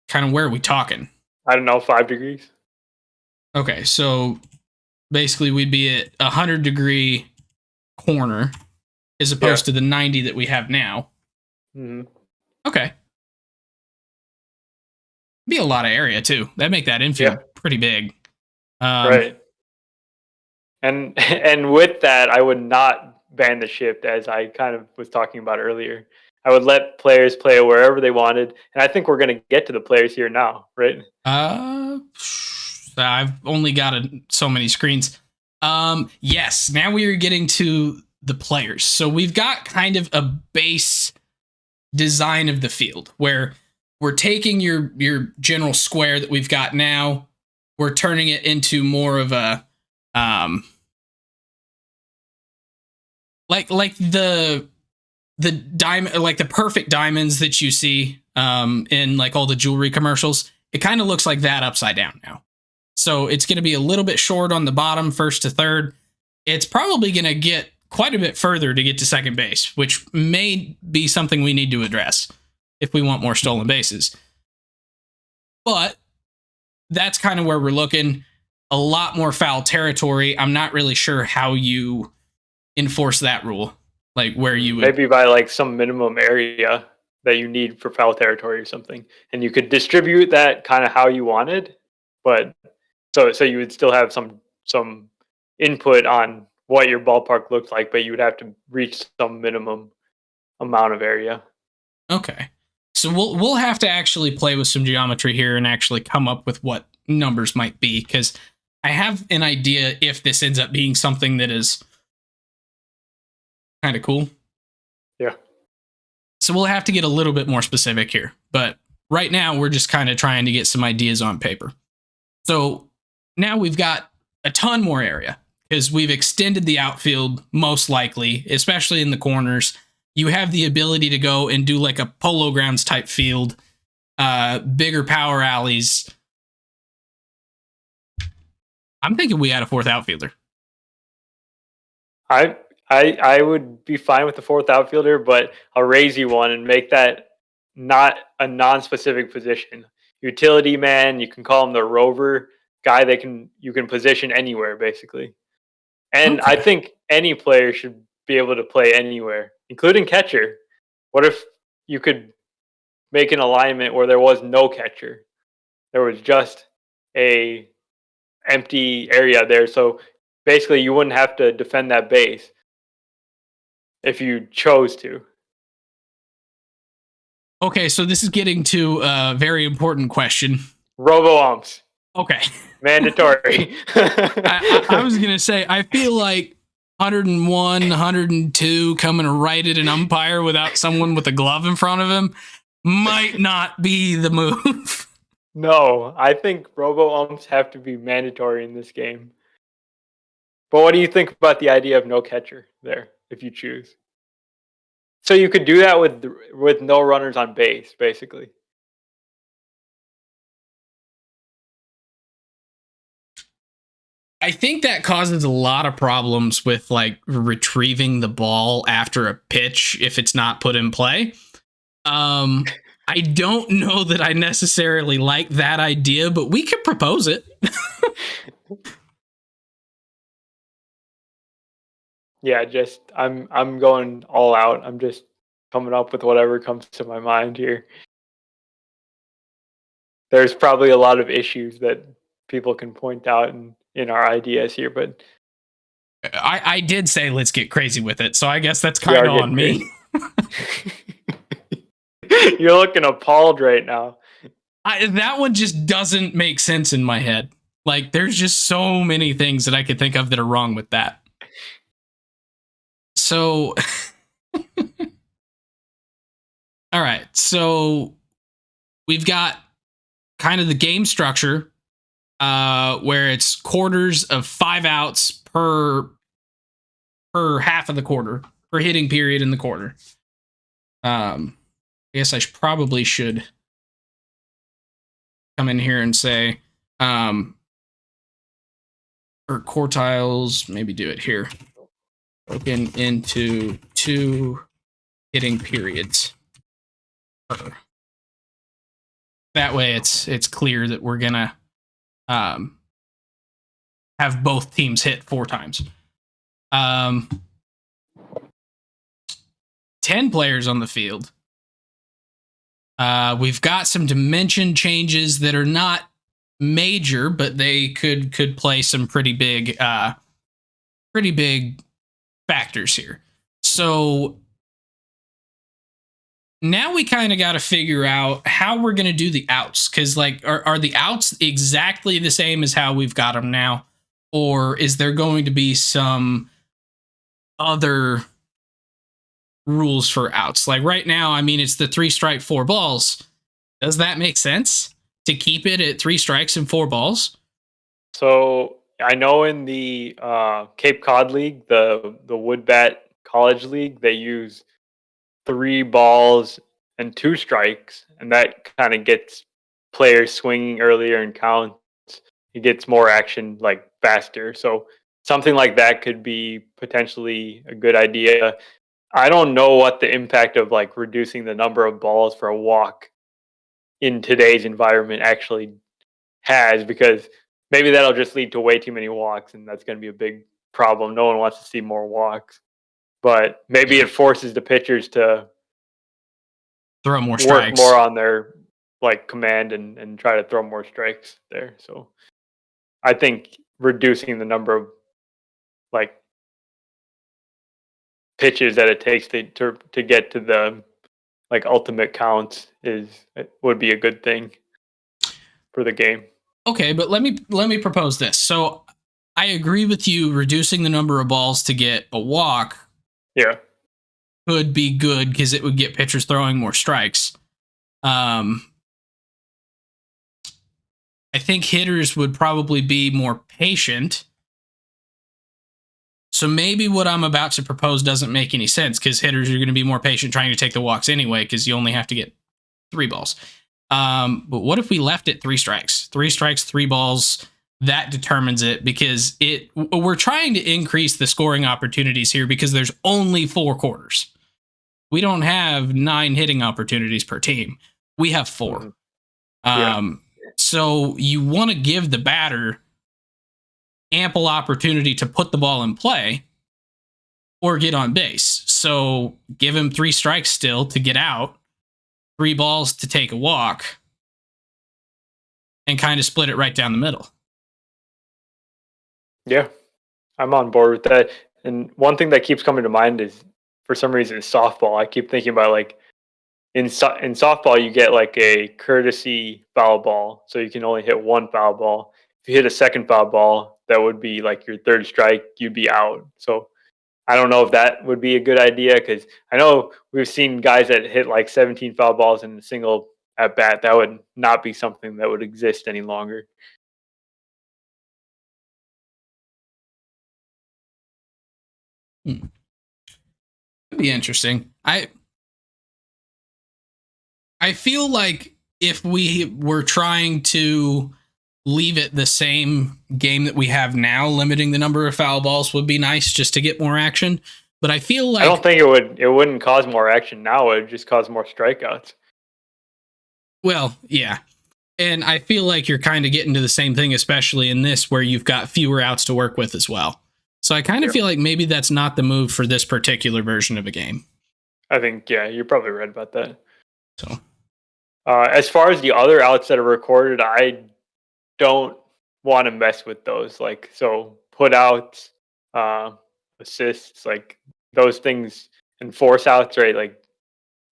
Speaker 1: kind of where are we talking?
Speaker 2: I don't know, 5 degrees.
Speaker 1: Okay, so basically we'd be at 100-degree corner as opposed to the 90 that we have now.
Speaker 2: Mm-hmm.
Speaker 1: Okay. Be a lot of area too. That'd make that infield pretty big.
Speaker 2: Right. And with that, I would not ban the shift, as I kind of was talking about earlier. I would let players play wherever they wanted, and I think we're going to get to the players here now, right?
Speaker 1: I've only got so many screens. Yes, now we are getting to the players. So we've got kind of a base design of the field where we're taking your general square that we've got now, we're turning it into more of a like the diamond, like the perfect diamonds that you see in like all the jewelry commercials. It kind of looks like that upside down now. So it's going to be a little bit short on the bottom, first to third. It's probably going to get quite a bit further to get to second base, which may be something we need to address if we want more stolen bases. But that's kind of where we're looking. A lot more foul territory. I'm not really sure how you enforce that rule. Like where you would
Speaker 2: maybe by like some minimum area that you need for foul territory or something, and you could distribute that kind of how you wanted, but so you would still have some input on what your ballpark looked like, but you would have to reach some minimum amount of area.
Speaker 1: Okay, so we'll have to actually play with some geometry here and actually come up with what numbers might be, because I have an idea if this ends up being something that is kind of cool.
Speaker 2: Yeah.
Speaker 1: So we'll have to get a little bit more specific here. But right now, we're just kind of trying to get some ideas on paper. So now we've got a ton more area because we've extended the outfield most likely, especially in the corners. You have the ability to go and do like a polo grounds type field, bigger power alleys. I'm thinking we add a fourth outfielder.
Speaker 2: I would be fine with the fourth outfielder, but I'll raise you one and make that not a non-specific position. Utility man, you can call him the rover guy that you can position anywhere, basically. And I think any player should be able to play anywhere, including catcher. What if you could make an alignment where there was no catcher? There was just a empty area there. So basically you wouldn't have to defend that base if you chose to.
Speaker 1: Okay, so this is getting to a very important question.
Speaker 2: Robo-umps.
Speaker 1: Okay.
Speaker 2: Mandatory.
Speaker 1: I was going to say, I feel like 101, 102 coming right at an umpire without someone with a glove in front of him might not be the move.
Speaker 2: No, I think robo-umps have to be mandatory in this game. But what do you think about the idea of no catcher there, if you choose? So you could do that with no runners on base, basically.
Speaker 1: I think that causes a lot of problems with like retrieving the ball after a pitch if it's not put in play. I don't know that I necessarily like that idea, but we could propose it.
Speaker 2: Yeah, just I'm going all out. I'm just coming up with whatever comes to my mind here. There's probably a lot of issues that people can point out in our ideas here, but
Speaker 1: I did say let's get crazy with it, so I guess that's
Speaker 2: we
Speaker 1: kind
Speaker 2: are
Speaker 1: of
Speaker 2: getting
Speaker 1: on me.
Speaker 2: crazy. You're looking appalled right now.
Speaker 1: That one just doesn't make sense in my head. Like, there's just so many things that I could think of that are wrong with that. So, all right. So we've got kind of the game structure where it's quarters of 5 outs per half of the quarter, per hitting period in the quarter. I guess I probably should come in here and say, or quartiles, maybe do it here. Broken into 2 hitting periods. That way it's clear that we're gonna have both teams hit 4 times. 10 players on the field. We've got some dimension changes that are not major, but they could play some pretty big factors here. So now we kind of got to figure out how we're going to do the outs, because like are the outs exactly the same as how we've got them now, or is there going to be some other rules for outs? Like right now, I mean, it's the 3 strike 4 balls. Does that make sense to keep it at 3 strikes and 4 balls?
Speaker 2: So I know in the Cape Cod League, the Woodbat College League, they use 3 balls and 2 strikes, and that kind of gets players swinging earlier in counts. It gets more action like faster. So something like that could be potentially a good idea. I don't know what the impact of like reducing the number of balls for a walk in today's environment actually has, because maybe that'll just lead to way too many walks, and that's going to be a big problem. No one wants to see more walks, but maybe it forces the pitchers to
Speaker 1: Throw more
Speaker 2: work
Speaker 1: strikes.
Speaker 2: more on their like command and try to throw more strikes there. So I think reducing the number of like pitches that it takes to get to the like ultimate counts would be a good thing for the game.
Speaker 1: Okay, but let me propose this. So I agree with you. Reducing the number of balls to get a walk,
Speaker 2: Yeah,
Speaker 1: could be good because it would get pitchers throwing more strikes. I think hitters would probably be more patient. So maybe what I'm about to propose doesn't make any sense, because hitters are going to be more patient trying to take the walks anyway, because you only have to get 3 balls. But what if we left it 3 strikes? 3 strikes, 3 balls. That determines it, because we're trying to increase the scoring opportunities here because there's only 4 quarters. We don't have 9 hitting opportunities per team. We have 4.
Speaker 2: Mm-hmm. Yeah.
Speaker 1: So you want to give the batter ample opportunity to put the ball in play or get on base. So give him 3 strikes still to get out, 3 balls to take a walk, and kind of split it right down the middle.
Speaker 2: Yeah, I'm on board with that. And one thing that keeps coming to mind is, for some reason, softball. I keep thinking about like in softball, you get like a courtesy foul ball, so you can only hit 1 foul ball. If you hit a second foul ball, that would be like your 3rd strike. You'd be out. So I don't know if that would be a good idea, because I know we've seen guys that hit like 17 foul balls in a single at bat. That would not be something that would exist any longer.
Speaker 1: It'd be interesting. I feel like if we were trying to leave it the same game that we have now, limiting the number of foul balls would be nice just to get more action. But I feel
Speaker 2: I don't
Speaker 1: like,
Speaker 2: think it wouldn't cause more action now. It would just cause more strikeouts.
Speaker 1: well, yeah. And I feel like you're kind of getting to the same thing, especially in this where you've got fewer outs to work with as well. So I kind of feel like maybe that's not the move for this particular version of a game.
Speaker 2: I think, yeah, you're probably right about that.
Speaker 1: So
Speaker 2: As far as the other outs that are recorded, I don't want to mess with those. Like, so put outs, uh, assists, like those things, and force outs, right? Like,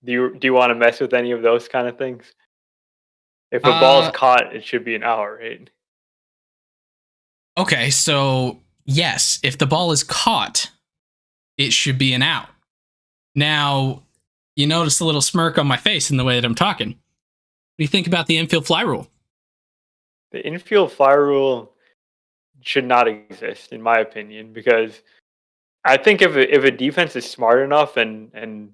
Speaker 2: do you want to mess with any of those kind of things? If a ball is
Speaker 1: uh
Speaker 2: caught, it should be an out, right?
Speaker 1: okay, so yes, if the ball is caught, it should be an out. Now, you notice a little smirk on my face in the way that I'm talking. What do you think about the infield fly rule?
Speaker 2: The infield fly rule should not exist, in my opinion, because I think if a defense is smart enough and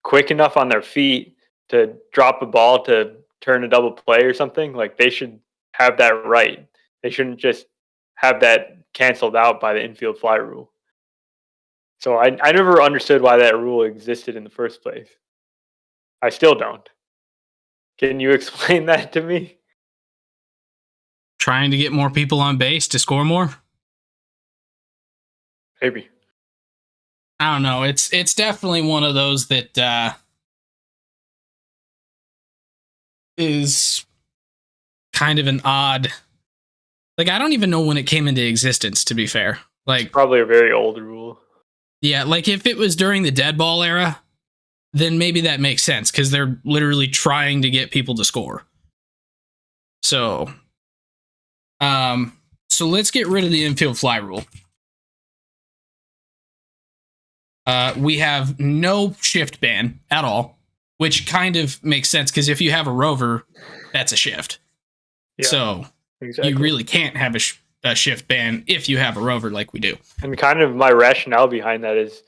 Speaker 2: quick enough on their feet to drop a ball to turn a double play or something, like they should have that right. They shouldn't just have that canceled out by the infield fly rule. So I never understood why that rule existed in the first place. I still don't. Can you explain that to me?
Speaker 1: Trying to get more people on base to score more?
Speaker 2: Maybe.
Speaker 1: I don't know. It's definitely one of those that is kind of an odd. Like, I don't even know when it came into existence, to be fair. Like,
Speaker 2: Probably a very old rule.
Speaker 1: yeah, like if it was during the dead ball era, then maybe that makes sense because they're literally trying to get people to score. So, so let's get rid of the infield fly rule. We have no shift ban at all, which kind of makes sense because if you have a rover, that's a shift.
Speaker 2: Yeah,
Speaker 1: so
Speaker 2: exactly.
Speaker 1: you really can't have a shift ban if you have a rover like we do.
Speaker 2: And kind of my rationale behind that is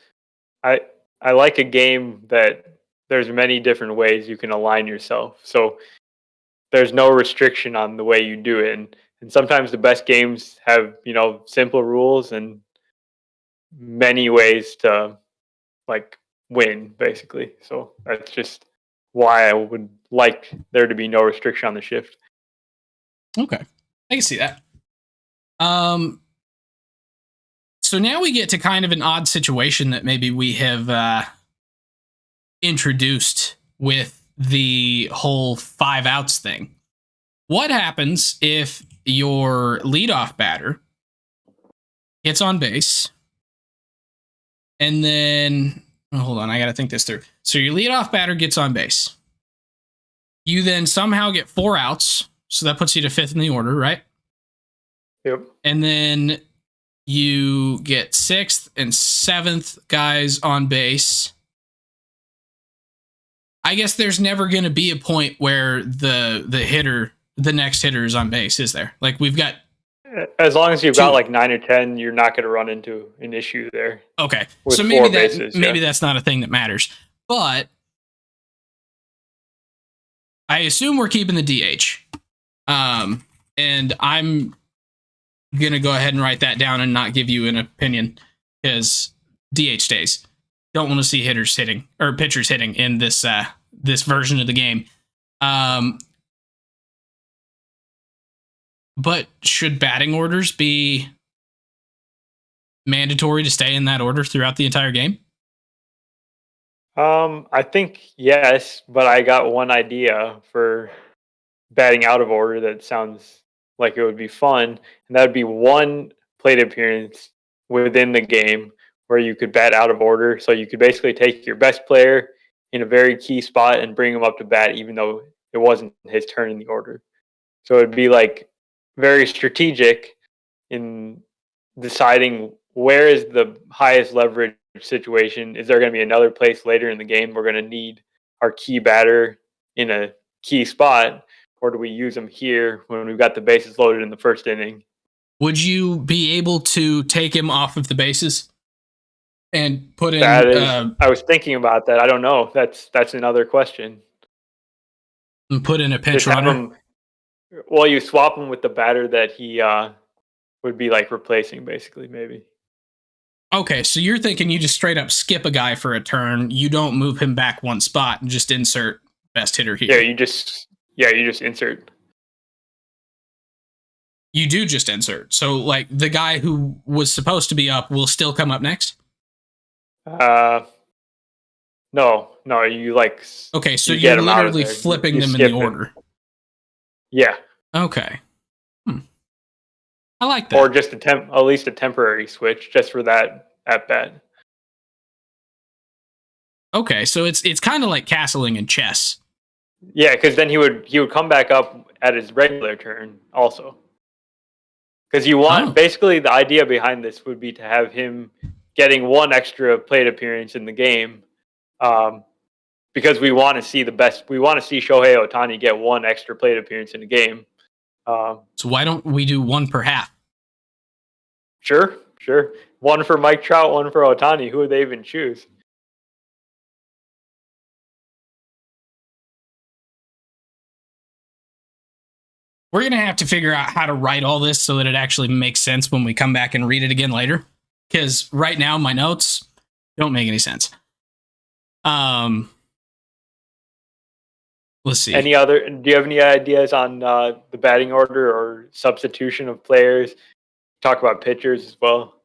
Speaker 2: I I like a game that there's many different ways you can align yourself. So there's no restriction on the way you do it. And sometimes the best games have, simple rules and many ways to like win basically. So that's just why I would like there to be no restriction on the shift.
Speaker 1: Okay, I can see that. So now we get to kind of an odd situation that maybe we have introduced with the whole 5 outs thing. What happens if your leadoff batter gets on base and then hold on, I got to think this through. So your leadoff batter gets on base. You then somehow get 4 outs, so that puts you to 5th in the order, right?
Speaker 2: Yep.
Speaker 1: And then you get 6th and 7th guys on base. I guess there's never going to be a point where the next hitter is on base, is there? Like we've got,
Speaker 2: as long as you've got like 9 or 10, you're not going to run into an issue there.
Speaker 1: Okay,
Speaker 2: with
Speaker 1: so maybe
Speaker 2: bases,
Speaker 1: that's not a thing that matters. But I assume we're keeping the DH, and I'm gonna go ahead and write that down and not give you an opinion because DH stays. Don't want to see hitters hitting or pitchers hitting in this this version of the game. But should batting orders be mandatory to stay in that order throughout the entire game?
Speaker 2: I think yes, but I got one idea for batting out of order that sounds like it would be fun, and that would be one plate appearance within the game where you could bat out of order. So you could basically take your best player in a very key spot and bring him up to bat, even though it wasn't his turn in the order. So it'd be like very strategic in deciding where is the highest leverage situation. Is there going to be another place later in the game we're going to need our key batter in a key spot, or do we use them here when we've got the bases loaded in the first inning?
Speaker 1: Would you be able to take him off of the bases and put in?
Speaker 2: That is, I was thinking about that. I don't know. That's another question.
Speaker 1: And put in a pinch
Speaker 2: Just have
Speaker 1: runner.
Speaker 2: him. Well, you swap him with the batter that he would be like replacing, basically, maybe.
Speaker 1: Okay, so you're thinking you just straight up skip a guy for a turn. You don't move him back one spot and just insert best hitter here.
Speaker 2: You just insert.
Speaker 1: You do just insert. So like the guy who was supposed to be up will still come up next?
Speaker 2: No, you like.
Speaker 1: Okay, so you're literally flipping them in the order.
Speaker 2: Yeah.
Speaker 1: Okay. I like that.
Speaker 2: Or just at least a temporary switch just for that at bat.
Speaker 1: Okay, so it's kind of like castling in chess.
Speaker 2: Yeah, because then he would come back up at his regular turn also. Because you want basically the idea behind this would be to have him getting one extra plate appearance in the game, because we want to see the best. We want to see Shohei Ohtani get one extra plate appearance in the game.
Speaker 1: So why don't we do one per half?
Speaker 2: Sure. One for Mike Trout, one for Ohtani. Who would they even choose?
Speaker 1: We're going to have to figure out how to write all this so that it actually makes sense when we come back and read it again later. Because right now, my notes don't make any sense. Let's see.
Speaker 2: Do you have any ideas on the batting order or substitution of players? Talk about pitchers as well.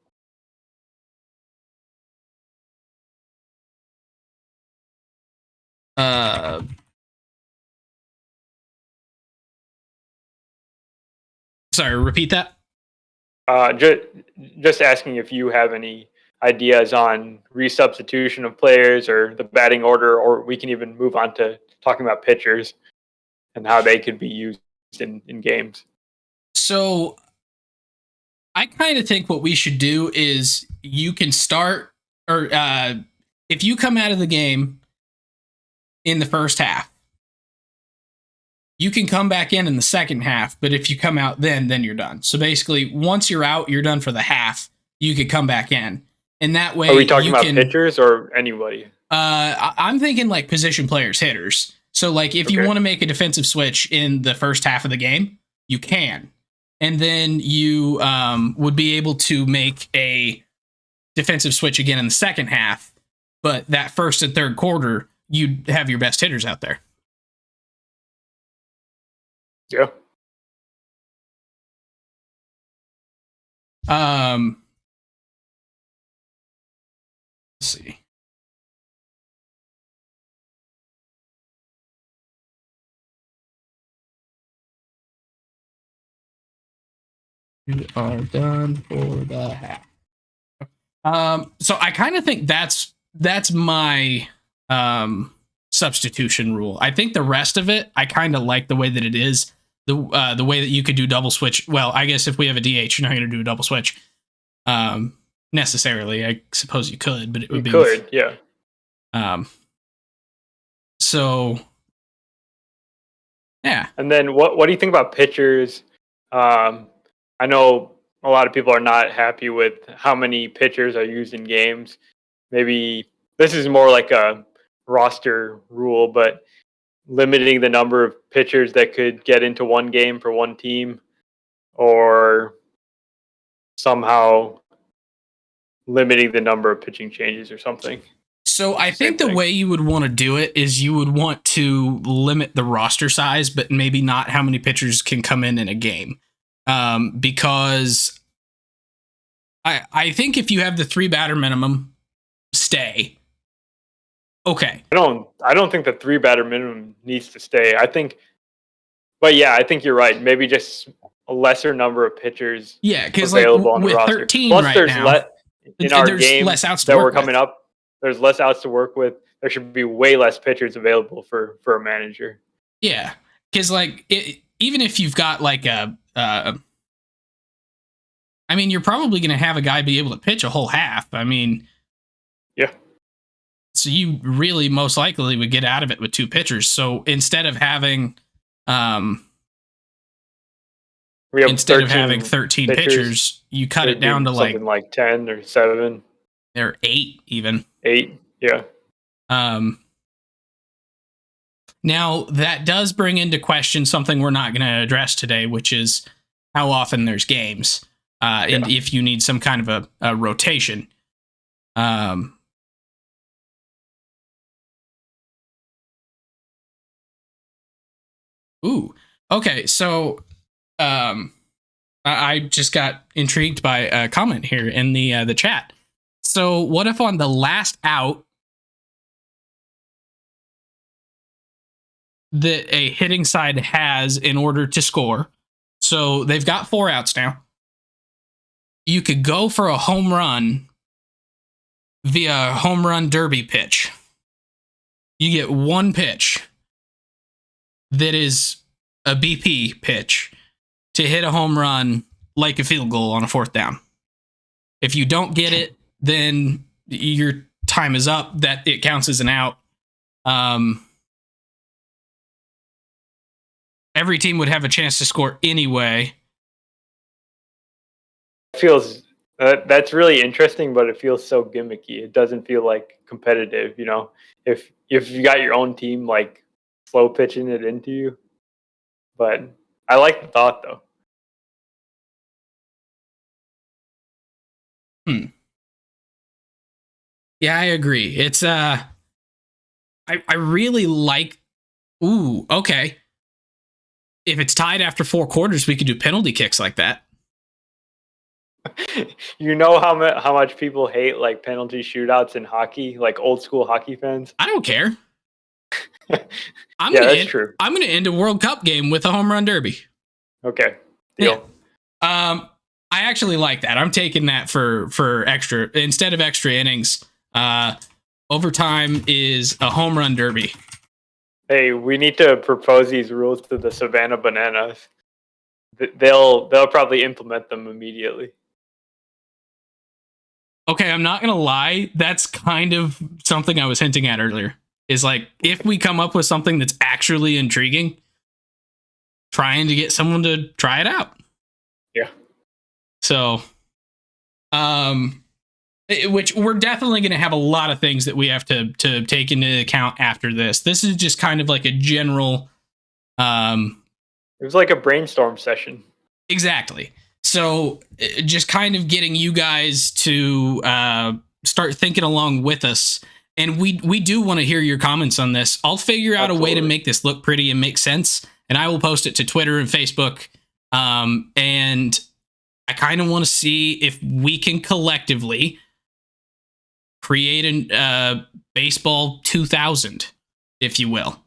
Speaker 1: Sorry, repeat that.
Speaker 2: Just asking if you have any ideas on resubstitution of players or the batting order, or we can even move on to talking about pitchers and how they could be used in games.
Speaker 1: So I kind of think what we should do is you can start, or if you come out of the game in the first half, you can come back in the second half, but if you come out then you're done. So basically, once you're out, you're done for the half. You could come back in, and that way.
Speaker 2: Are we talking about pitchers or anybody?
Speaker 1: I'm thinking like position players, hitters. So like if you want to make a defensive switch in the first half of the game, you can, and then you would be able to make a defensive switch again in the second half. But that first and third quarter, you'd have your best hitters out there.
Speaker 2: Yeah.
Speaker 1: Let's see. We are done for the half. So I kind of think that's my substitution rule. I think the rest of it, I kind of like the way that it is. The way that you could do double switch. Well, I guess if we have a DH, you're not going to do a double switch necessarily. I suppose you could, but it would be
Speaker 2: could, yeah.
Speaker 1: So yeah.
Speaker 2: And then what do you think about pitchers? I know a lot of people are not happy with how many pitchers are used in games. Maybe this is more like a roster rule, but limiting the number of pitchers that could get into one game for one team, or somehow limiting the number of pitching changes or something.
Speaker 1: So I think the way you would want to do it is you would want to limit the roster size, but maybe not how many pitchers can come in a game. Because I think if you have the 3 batter minimum, stay. Okay.
Speaker 2: I don't think the 3 batter minimum needs to stay. I think you're right. Maybe just a lesser number of pitchers.
Speaker 1: Yeah, because
Speaker 2: available on the
Speaker 1: with
Speaker 2: roster.
Speaker 1: 13
Speaker 2: Plus,
Speaker 1: right
Speaker 2: there's
Speaker 1: now,
Speaker 2: in our
Speaker 1: there's
Speaker 2: games
Speaker 1: less outs
Speaker 2: that were coming up. There's less outs to work with. There should be way less pitchers available for a manager.
Speaker 1: Yeah, because even if you've got like I mean, you're probably going to have a guy be able to pitch a whole half. I mean,
Speaker 2: yeah.
Speaker 1: So you really most likely would get out of it with 2 pitchers. So instead of having 13 pitchers, you cut it down to
Speaker 2: something like 10 or 7.
Speaker 1: They're 8 even.
Speaker 2: 8, yeah.
Speaker 1: Now that does bring into question something we're not going to address today, which is how often there's games, and if you need some kind of a rotation. Um, ooh, okay. So, I just got intrigued by a comment here in the chat. So, what if on the last out that a hitting side has in order to score? So they've got 4 outs now. You could go for a home run via home run derby pitch. You get one pitch that is a BP pitch to hit a home run like a field goal on a 4th down. If you don't get it, then your time is up. That it counts as an out. Every team would have a chance to score anyway.
Speaker 2: Feels that's really interesting, but it feels so gimmicky. It doesn't feel like competitive. If you got your own team like slow pitching it into you, but I like the thought though.
Speaker 1: Yeah, I agree. It's I really like. Ooh, okay. If it's tied after 4 quarters, we could do penalty kicks like that.
Speaker 2: You know how much people hate like penalty shootouts in hockey, like old school hockey fans.
Speaker 1: I don't care.
Speaker 2: That's true.
Speaker 1: I'm going to end a World Cup game with a home run derby.
Speaker 2: Okay, deal.
Speaker 1: Yeah. I actually like that. I'm taking that for extra instead of extra innings. Overtime is a home run derby.
Speaker 2: Hey, we need to propose these rules to the Savannah Bananas. They'll probably implement them immediately.
Speaker 1: Okay, I'm not gonna lie. That's kind of something I was hinting at earlier. Is like if we come up with something that's actually intriguing, trying to get someone to try it out.
Speaker 2: Yeah.
Speaker 1: So, which we're definitely going to have a lot of things that we have to take into account after this. This is just kind of like a general.
Speaker 2: It was like a brainstorm session.
Speaker 1: Exactly. So just kind of getting you guys to start thinking along with us. And we do want to hear your comments on this. I'll figure out a way to make this look pretty and make sense. And I will post it to Twitter and Facebook. And I kind of want to see if we can collectively create a baseball 2000, if you will.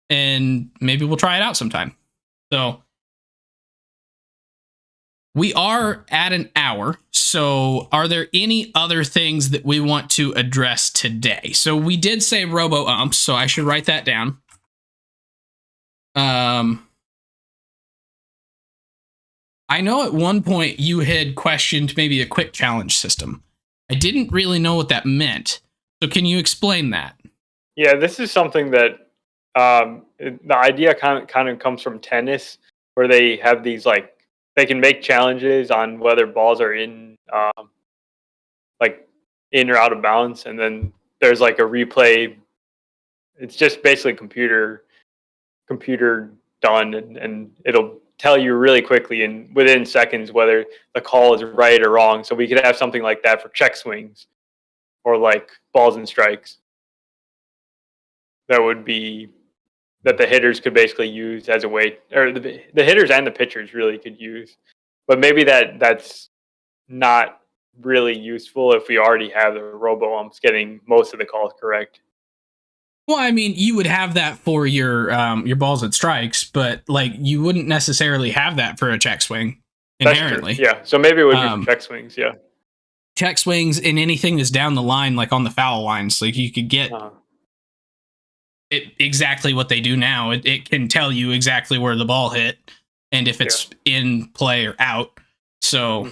Speaker 1: And maybe we'll try it out sometime. So we are at an hour. So are there any other things that we want to address today? So we did say robo umps, so I should write that down. I know at one point you had questioned maybe a quick challenge system. I didn't really know what that meant. So can you explain that?
Speaker 2: Yeah, this is something that the idea kind of comes from tennis, where they have these like they can make challenges on whether balls are in like in or out of bounds, and then there's like a replay. It's just basically computer done, and it'll tell you really quickly and within seconds whether the call is right or wrong. So we could have something like that for check swings or like balls and strikes. That would be that the hitters could basically use as a way, or the hitters and the pitchers really could use. But maybe that's not really useful if we already have the robo umps getting most of the calls correct.
Speaker 1: Well, I mean, you would have that for your balls and strikes, but like you wouldn't necessarily have that for a check swing inherently.
Speaker 2: Yeah, so maybe it would be for check swings. Yeah,
Speaker 1: check swings and anything that's down the line, like on the foul lines, like you could get it exactly what they do now. It can tell you exactly where the ball hit and if it's in play or out. So,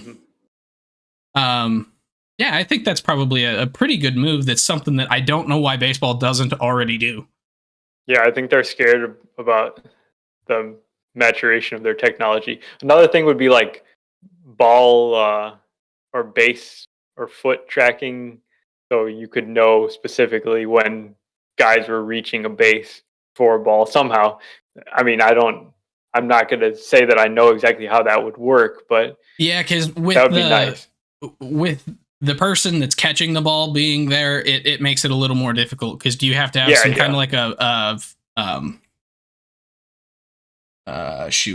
Speaker 1: yeah, I think that's probably a pretty good move. That's something that I don't know why baseball doesn't already do.
Speaker 2: Yeah, I think they're scared about the maturation of their technology. Another thing would be like ball or base or foot tracking, so you could know specifically when guys were reaching a base for a ball somehow. I mean, I'm not going to say that I know exactly how that would work, but
Speaker 1: yeah, because
Speaker 2: that would be nice.
Speaker 1: with the person that's catching the ball being there, it makes it a little more difficult because do you have to have some kind of like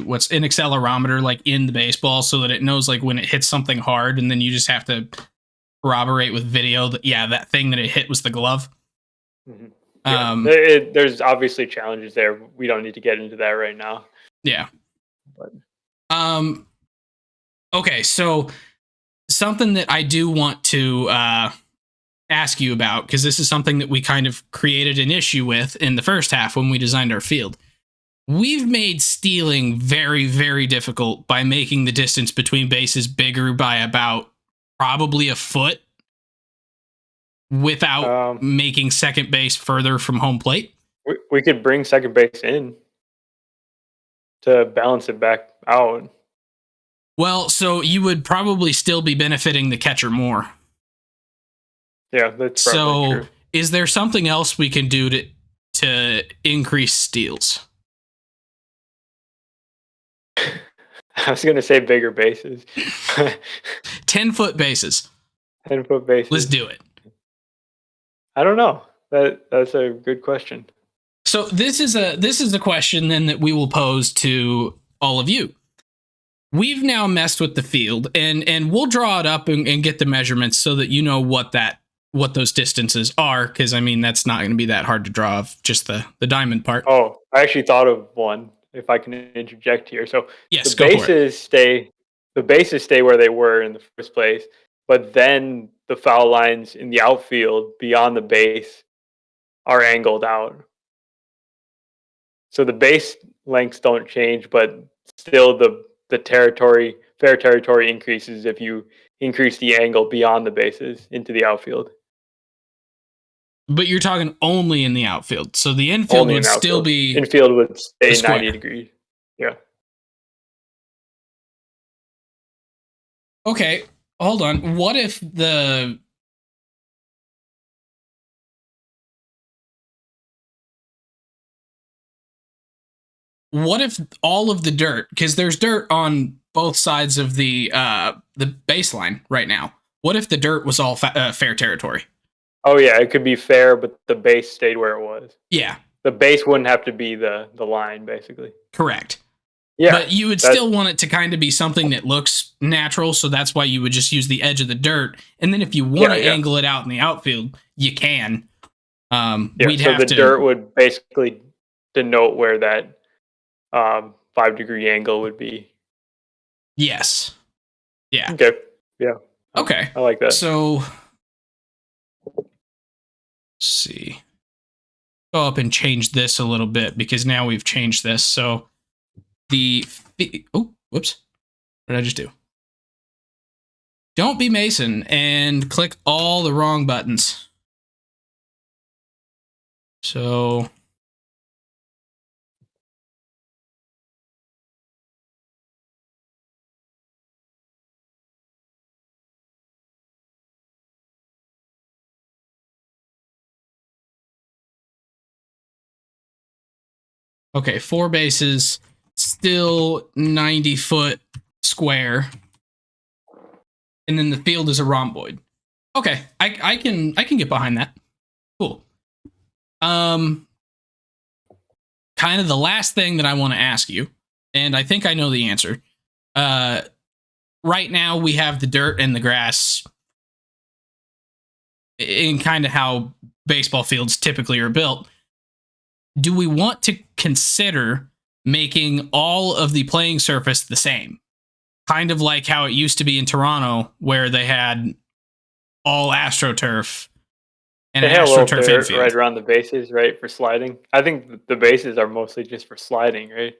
Speaker 1: what's an accelerometer like in the baseball so that it knows like when it hits something hard, and then you just have to corroborate with video that that thing that it hit was the glove.
Speaker 2: Mm-hmm. Yeah. There's obviously challenges there. We don't need to get into that right now.
Speaker 1: Yeah. But. Okay, so something that I do want to ask you about, because this is something that we kind of created an issue with in the first half when we designed our field. We've made stealing very, very difficult by making the distance between bases bigger by about probably a foot without making second base further from home plate.
Speaker 2: We could bring second base in to balance it back out.
Speaker 1: Well, so you would probably still be benefiting the catcher more.
Speaker 2: Yeah, that's probably true.
Speaker 1: Is there something else we can do to increase steals?
Speaker 2: I was going to say bigger bases.
Speaker 1: 10-foot bases.
Speaker 2: 10-foot bases.
Speaker 1: Let's do it.
Speaker 2: I don't know. That's a good question.
Speaker 1: So this is a question then that we will pose to all of you. We've now messed with the field, and we'll draw it up and get the measurements so that you know what those distances are, because I mean that's not going to be that hard to draw of just the diamond part.
Speaker 2: Oh, I actually thought of one. If I can interject here, so
Speaker 1: yes,
Speaker 2: the bases stay where they were in the first place, but then the foul lines in the outfield beyond the base are angled out. So the base lengths don't change, but still the fair territory increases if you increase the angle beyond the bases into the outfield.
Speaker 1: But you're talking only in the outfield. So the infield would still be...
Speaker 2: Infield would stay 90 degrees. Yeah.
Speaker 1: Okay, hold on. What if all of the dirt, because there's dirt on both sides of the baseline right now. What if the dirt was all fair territory?
Speaker 2: Oh yeah, it could be fair, but the base stayed where it was.
Speaker 1: Yeah.
Speaker 2: The base wouldn't have to be the line, basically.
Speaker 1: Correct.
Speaker 2: Yeah.
Speaker 1: But you would still want it to kind of be something that looks natural, so that's why you would just use the edge of the dirt. And then if you want to angle it out in the outfield, you can. The
Speaker 2: dirt would basically denote where that 5-degree angle would be.
Speaker 1: Yes. Yeah.
Speaker 2: Okay. Yeah.
Speaker 1: Okay.
Speaker 2: I like that.
Speaker 1: So see, go up and change this a little bit, because now we've changed this. So whoops, what did I just do? Don't be Mason and click all the wrong buttons. So okay, 4 bases, still 90-foot square, and then the field is a rhomboid. Okay, I can get behind that. Cool. Kind of the last thing that I want to ask you, and I think I know the answer. Right now we have the dirt and the grass in kind of how baseball fields typically are built. Do we want to consider making all of the playing surface the same? Kind of like how it used to be in Toronto, where they had all AstroTurf and an AstroTurf infield.
Speaker 2: Right around the bases, right, for sliding. I think the bases are mostly just for sliding, right?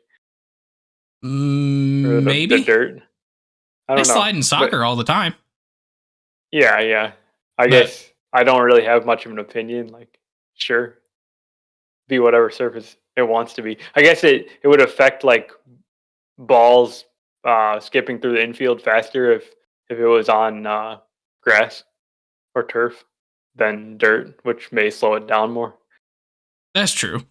Speaker 1: Maybe.
Speaker 2: The dirt. I don't know.
Speaker 1: They slide in soccer all the time.
Speaker 2: Yeah. I guess I don't really have much of an opinion. Like, sure. Be whatever surface it wants to be. I guess it would affect like balls skipping through the infield faster if it was on grass or turf than dirt, which may slow it down more.
Speaker 1: That's true.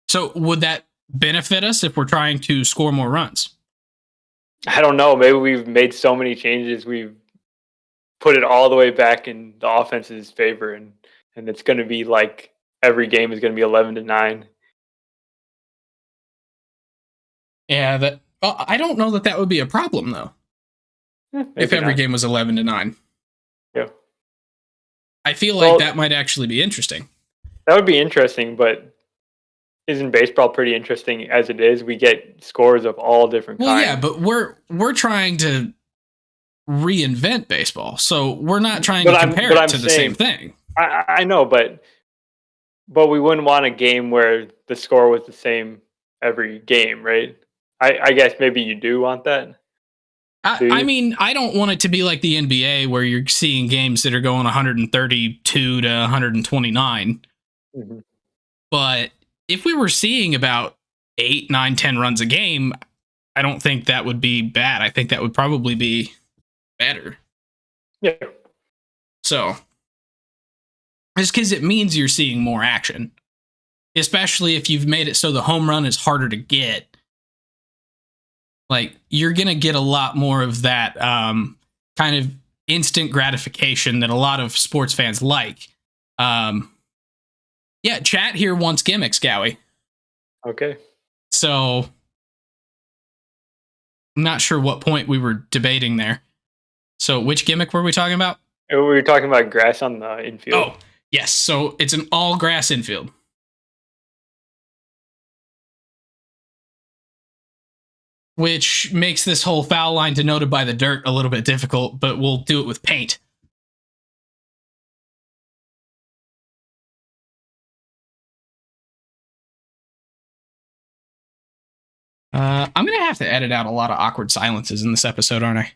Speaker 1: So would that benefit us if we're trying to score more runs?
Speaker 2: I don't know. Maybe we've made so many changes. We've put it all the way back in the offense's favor, and it's going to be like every game is going to be 11-9.
Speaker 1: Yeah, I don't know that would be a problem though. If every game was 11-9.
Speaker 2: Yeah.
Speaker 1: I feel like that might actually be interesting.
Speaker 2: That would be interesting, but isn't baseball pretty interesting as it is? We get scores of all different kinds.
Speaker 1: Well, yeah, but we're trying to reinvent baseball, so we're not trying to compare it to the same thing.
Speaker 2: I know, but we wouldn't want a game where the score was the same every game, right? I guess maybe you do want that.
Speaker 1: I mean, I don't want it to be like the NBA where you're seeing games that are going 132 to 129.
Speaker 2: Mm-hmm.
Speaker 1: But if we were seeing about 8, 9, 10 runs a game, I don't think that would be bad. I think that would probably be better.
Speaker 2: Yeah.
Speaker 1: So, it's because it means you're seeing more action, especially if you've made it so the home run is harder to get. Like, you're going to get a lot more of that kind of instant gratification that a lot of sports fans like. Yeah, chat here wants gimmicks, Gowie.
Speaker 2: Okay.
Speaker 1: So, I'm not sure what point we were debating there. So, which gimmick were we talking about?
Speaker 2: We were talking about grass on the infield.
Speaker 1: Oh, yes. So, it's an all-grass infield. Which makes this whole foul line denoted by the dirt a little bit difficult, but we'll do it with paint. I'm going to have to edit out a lot of awkward silences in this episode, aren't I?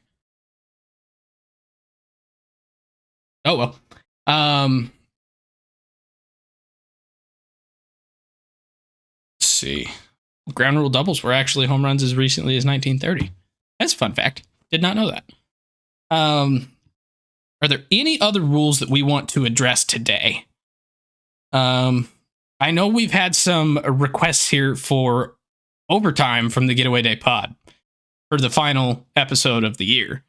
Speaker 1: Oh, well. Let's see. Ground rule doubles were actually home runs as recently as 1930. That's a fun fact. Did not know that. Are there any other rules that we want to address today? I know we've had some requests here for overtime from the Getaway Day Pod for the final episode of the year.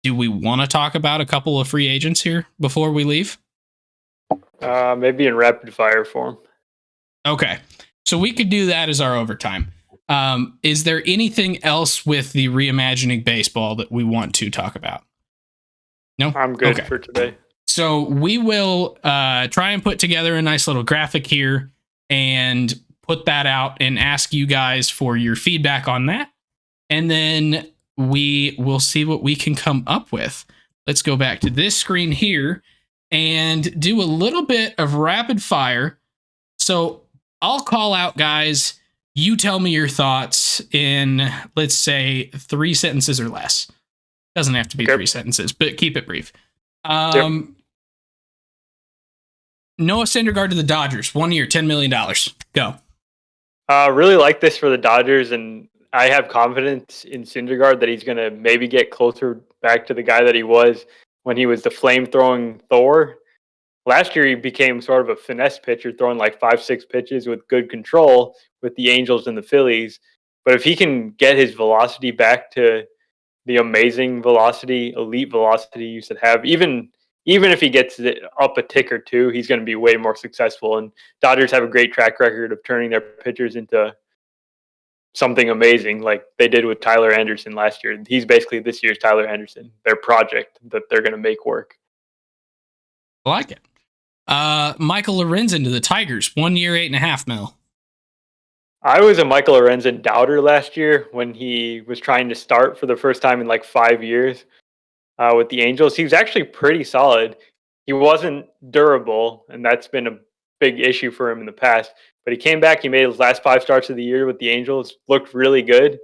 Speaker 1: Do we want to talk about a couple of free agents here before we leave?
Speaker 2: Maybe in rapid fire form.
Speaker 1: Okay. So we could do that as our overtime. Is there anything else with the Reimagining Baseball that we want to talk about? No?
Speaker 2: I'm good for today.
Speaker 1: So we will try and put together a nice little graphic here and put that out and ask you guys for your feedback on that. And then we will see what we can come up with. Let's go back to this screen here and do a little bit of rapid fire. So I'll call out, guys. You tell me your thoughts in, let's say, 3 sentences or less. Doesn't have to be 3 sentences, but keep it brief. Noah Syndergaard to the Dodgers. 1 year, $10 million. Go.
Speaker 2: Really like this for the Dodgers, and I have confidence in Syndergaard that he's going to maybe get closer back to the guy that he was when he was the flame-throwing Thor. Last year, he became sort of a finesse pitcher, throwing like 5-6 pitches with good control with the Angels and the Phillies. But if he can get his velocity back to the amazing velocity, elite velocity he used to have, even if he gets it up a tick or two, he's going to be way more successful. And Dodgers have a great track record of turning their pitchers into something amazing, like they did with Tyler Anderson last year. He's basically this year's Tyler Anderson, their project that they're going to make work.
Speaker 1: I like it. Michael Lorenzen to the Tigers. 1 year, $8.5 million.
Speaker 2: I was a Michael Lorenzen doubter last year when he was trying to start for the first time in like 5 years with the Angels. He was actually pretty solid. He wasn't durable, and that's been a big issue for him in the past. But he came back. He made his last 5 starts of the year with the Angels. Looked really good,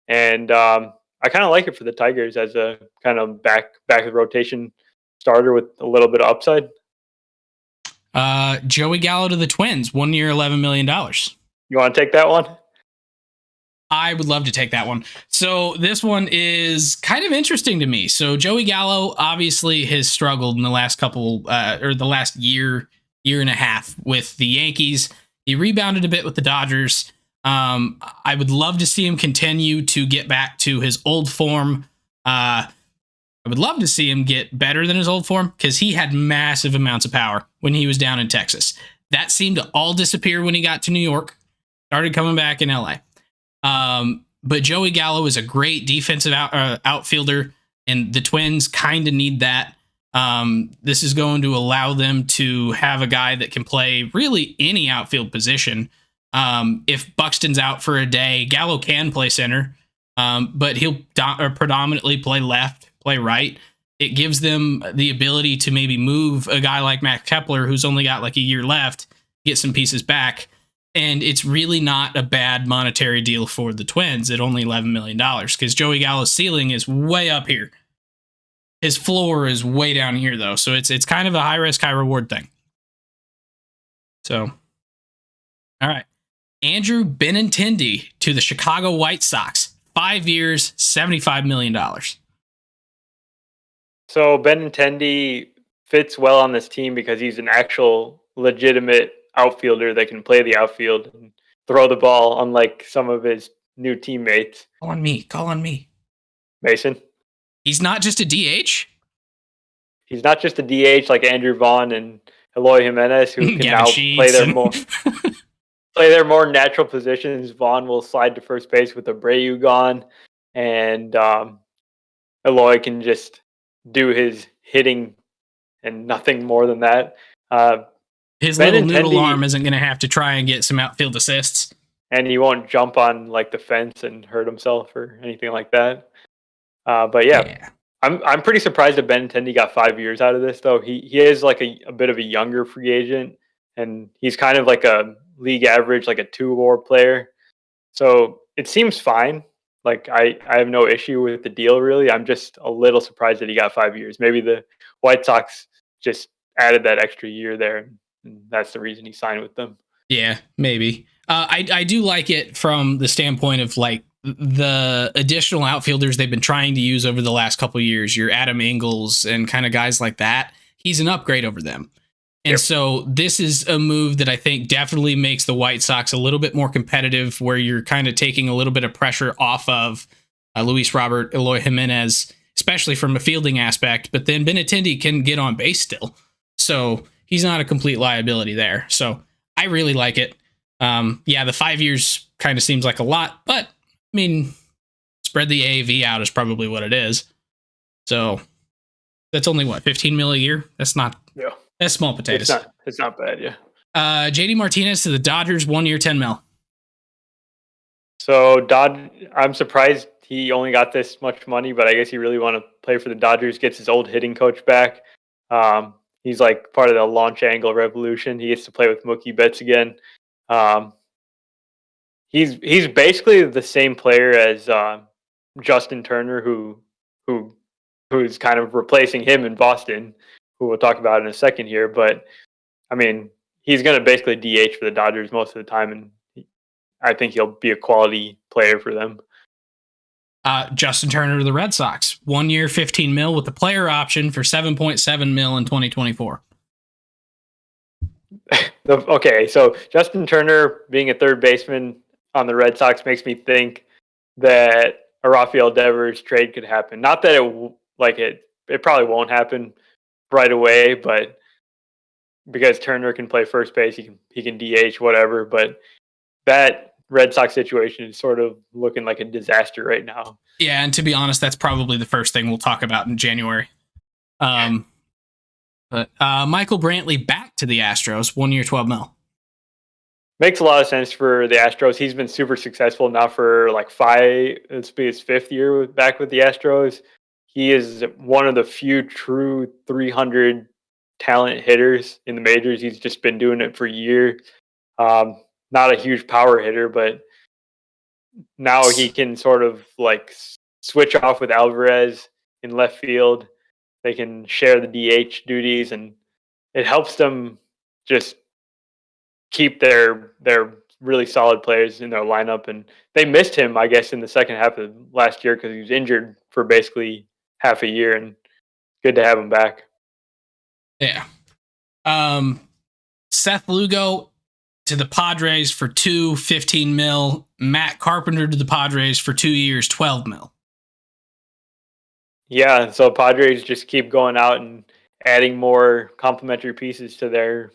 Speaker 2: and I kind of like it for the Tigers as a kind of back of the rotation starter with a little bit of upside.
Speaker 1: Joey Gallo to the Twins. 1 year, $11 million.
Speaker 2: You want to take that one?
Speaker 1: I would love to take that one. So this one is kind of interesting to me. So Joey Gallo obviously has struggled in the last couple or the last year and a half with the Yankees. He rebounded a bit with the Dodgers. I would love to see him continue to get back to his old form. I would love to see him get better than his old form because he had massive amounts of power when he was down in Texas. That seemed to all disappear when he got to New York, started coming back in LA. But Joey Gallo is a great defensive outfielder, and the Twins kind of need that. This is going to allow them to have a guy that can play really any outfield position. If Buxton's out for a day, Gallo can play center, but he'll predominantly play left, play right. It gives them the ability to maybe move a guy like Matt Kepler, who's only got like a year left, get some pieces back. And it's really not a bad monetary deal for the Twins at only $11 million because Joey Gallo's ceiling is way up here. His floor is way down here, though. So it's kind of a high risk, high reward thing. So, all right. Andrew Benintendi to the Chicago White Sox. 5 years, $75 million.
Speaker 2: So Benintendi fits well on this team because he's an actual legitimate outfielder that can play the outfield and throw the ball, unlike some of his new teammates.
Speaker 1: Call on me.
Speaker 2: Mason.
Speaker 1: He's not just a DH?
Speaker 2: He's not just a DH like Andrew Vaughn and Eloy Jimenez, who can now play their more natural positions. Vaughn will slide to first base with Abreu gone, and Eloy can just do his hitting and nothing more than that.
Speaker 1: His little noodle arm isn't going to have to try and get some outfield assists.
Speaker 2: And he won't jump on like the fence and hurt himself or anything like that. But yeah. I'm pretty surprised that Benintendi got 5 years out of this, though. He is like a bit of a younger free agent, and he's kind of like a league average, like a 2-WAR player. So it seems fine. Like I have no issue with the deal, really. I'm just a little surprised that he got 5 years. Maybe the White Sox just added that extra year there, and that's the reason he signed with them.
Speaker 1: Yeah, maybe. I do like it from the standpoint of like the additional outfielders they've been trying to use over the last couple of years, your Adam Engels and kind of guys like that. He's an upgrade over them. And so this is a move that I think definitely makes the White Sox a little bit more competitive, where you're kind of taking a little bit of pressure off of Luis Robert, Eloy Jimenez, especially from a fielding aspect. But then Benintendi can get on base still. So he's not a complete liability there. So I really like it. The 5 years kind of seems like a lot, but I mean, spread the AAV out is probably what it is. So that's only what, 15 mil a year? That's not, that's small potatoes.
Speaker 2: It's not bad. Yeah.
Speaker 1: JD Martinez to the Dodgers, 1 year, 10 mil.
Speaker 2: So I'm surprised he only got this much money, but I guess he really want to play for the Dodgers, gets his old hitting coach back. He's like part of the launch angle revolution. He gets to play with Mookie Betts again. He's basically the same player as Justin Turner, who's kind of replacing him in Boston, who we'll talk about in a second here. But I mean, he's going to basically DH for the Dodgers most of the time, and I think he'll be a quality player for them.
Speaker 1: Justin Turner to the Red Sox, 1 year, 15 mil with the player option for 7.7 mil in 2024.
Speaker 2: Okay, so Justin Turner being a third baseman on the Red Sox makes me think that a Rafael Devers trade could happen. Not that it probably won't happen right away, but because Turner can play first base, he can DH, whatever. But that Red Sox situation is sort of looking like a disaster right now.
Speaker 1: Yeah, and to be honest, that's probably the first thing we'll talk about in January. But Michael Brantley back to the Astros, 1 year, 12 mil.
Speaker 2: Makes a lot of sense for the Astros. He's been super successful now for like it's be his 5th year back with the Astros. He is one of the few true 300 talent hitters in the majors. He's just been doing it for years. Not a huge power hitter, but now he can sort of like switch off with Alvarez in left field. They can share the DH duties, and it helps them just keep their really solid players in their lineup. And they missed him, I guess, in the second half of last year because he was injured for basically half a year, and good to have him back.
Speaker 1: Yeah. Seth Lugo to the Padres for 15 mil. Matt Carpenter to the Padres for 2 years, 12 mil.
Speaker 2: Yeah, so Padres just keep going out and adding more complementary pieces to their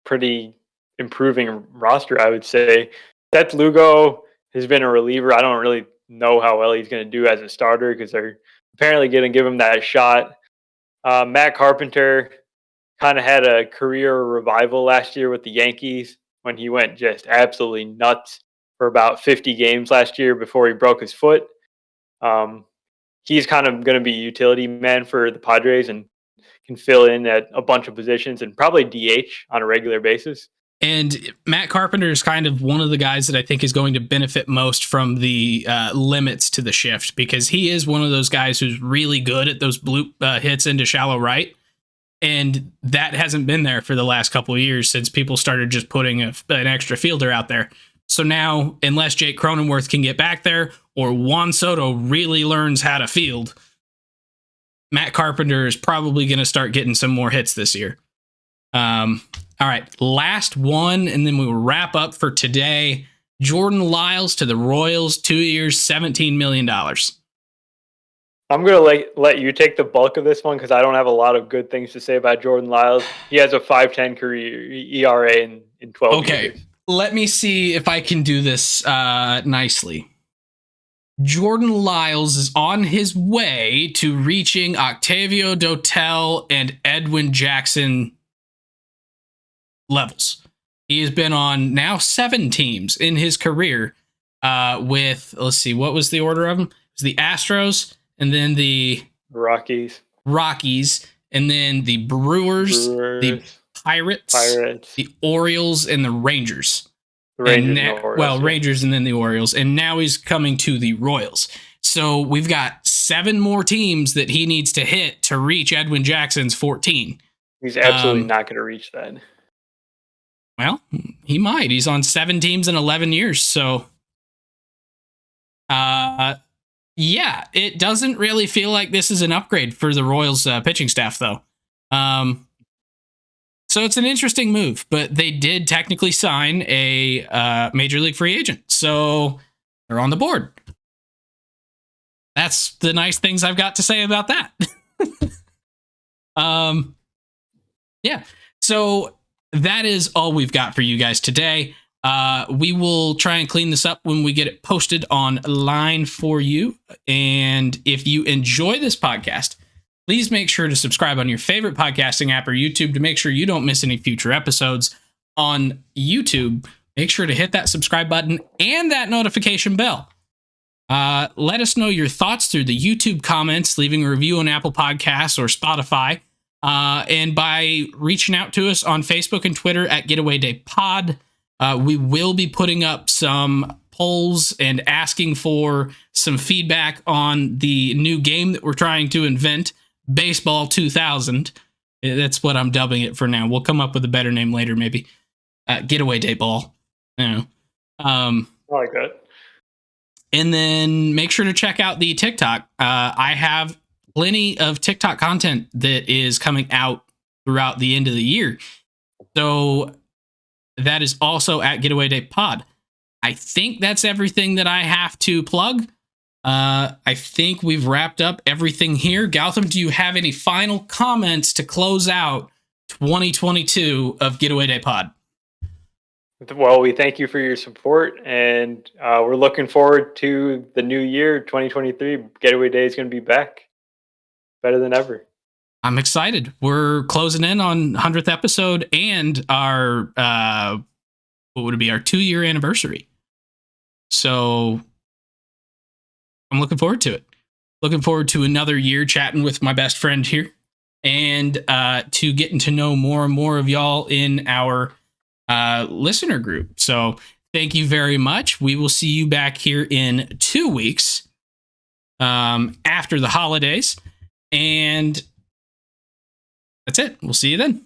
Speaker 2: pretty improving roster, I would say. Seth Lugo has been a reliever. I don't really know how well he's going to do as a starter because they're apparently going to give him that shot. Matt Carpenter kind of had a career revival last year with the Yankees when he went just absolutely nuts for about 50 games last year before he broke his foot. Um, he's kind of going to be a utility man for the Padres and can fill in at a bunch of positions and probably DH on a regular basis.
Speaker 1: And Matt Carpenter is kind of one of the guys that I think is going to benefit most from the limits to the shift, because he is one of those guys who's really good at those bloop hits into shallow right. And that hasn't been there for the last couple of years since people started just putting an extra fielder out there. So now, unless Jake Cronenworth can get back there or Juan Soto really learns how to field, Matt Carpenter is probably going to start getting some more hits this year. All right, last one, and then we'll wrap up for today. Jordan Lyles to the Royals, 2 years, $17 million.
Speaker 2: I'm going to let you take the bulk of this one because I don't have a lot of good things to say about Jordan Lyles. He has a 5.10 career ERA in 12 years.
Speaker 1: Okay, let me see if I can do this nicely. Jordan Lyles is on his way to reaching Octavio Dotel and Edwin Jackson levels. He has been on now 7 teams in his career with, let's see, what was the order of them? It was the Astros, and then the
Speaker 2: Rockies,
Speaker 1: and then the Brewers, the Pirates, the Orioles, and the Rangers. Rangers and then the Orioles. And now he's coming to the Royals. So we've got 7 more teams that he needs to hit to reach Edwin Jackson's 14.
Speaker 2: He's absolutely not going to reach that.
Speaker 1: Well, he might. He's on 7 teams in 11 years. So, yeah, it doesn't really feel like this is an upgrade for the Royals pitching staff, though. So it's an interesting move, but they did technically sign a major league free agent. So they're on the board. That's the nice things I've got to say about that. Yeah. So that is all we've got for you guys today. We will try and clean this up when we get it posted online for you. And if you enjoy this podcast, please make sure to subscribe on your favorite podcasting app or YouTube to make sure you don't miss any future episodes. On YouTube, make sure to hit that subscribe button and that notification bell. Let us know your thoughts through the YouTube comments, leaving a review on Apple Podcasts or Spotify, and by reaching out to us on Facebook and Twitter at Getaway Day Pod. We will be putting up some polls and asking for some feedback on the new game that we're trying to invent, Baseball 2000. That's what I'm dubbing it for now. We'll come up with a better name later, maybe. Getaway Day Ball. I
Speaker 2: like that.
Speaker 1: And then make sure to check out the TikTok. I have plenty of TikTok content that is coming out throughout the end of the year. So that is also at Getaway Day Pod. I think that's everything that I have to plug. I think we've wrapped up everything here. Gautam, do you have any final comments to close out 2022 of Getaway Day Pod?
Speaker 2: Well, we thank you for your support, and we're looking forward to the new year, 2023. Getaway Day is going to be back better than ever.
Speaker 1: I'm excited. We're closing in on 100th episode and our, what would it be, our 2-year anniversary. So I'm looking forward to it. Looking forward to another year chatting with my best friend here and to getting to know more and more of y'all in our listener group. So thank you very much. We will see you back here in 2 weeks after the holidays. And that's it. We'll see you then.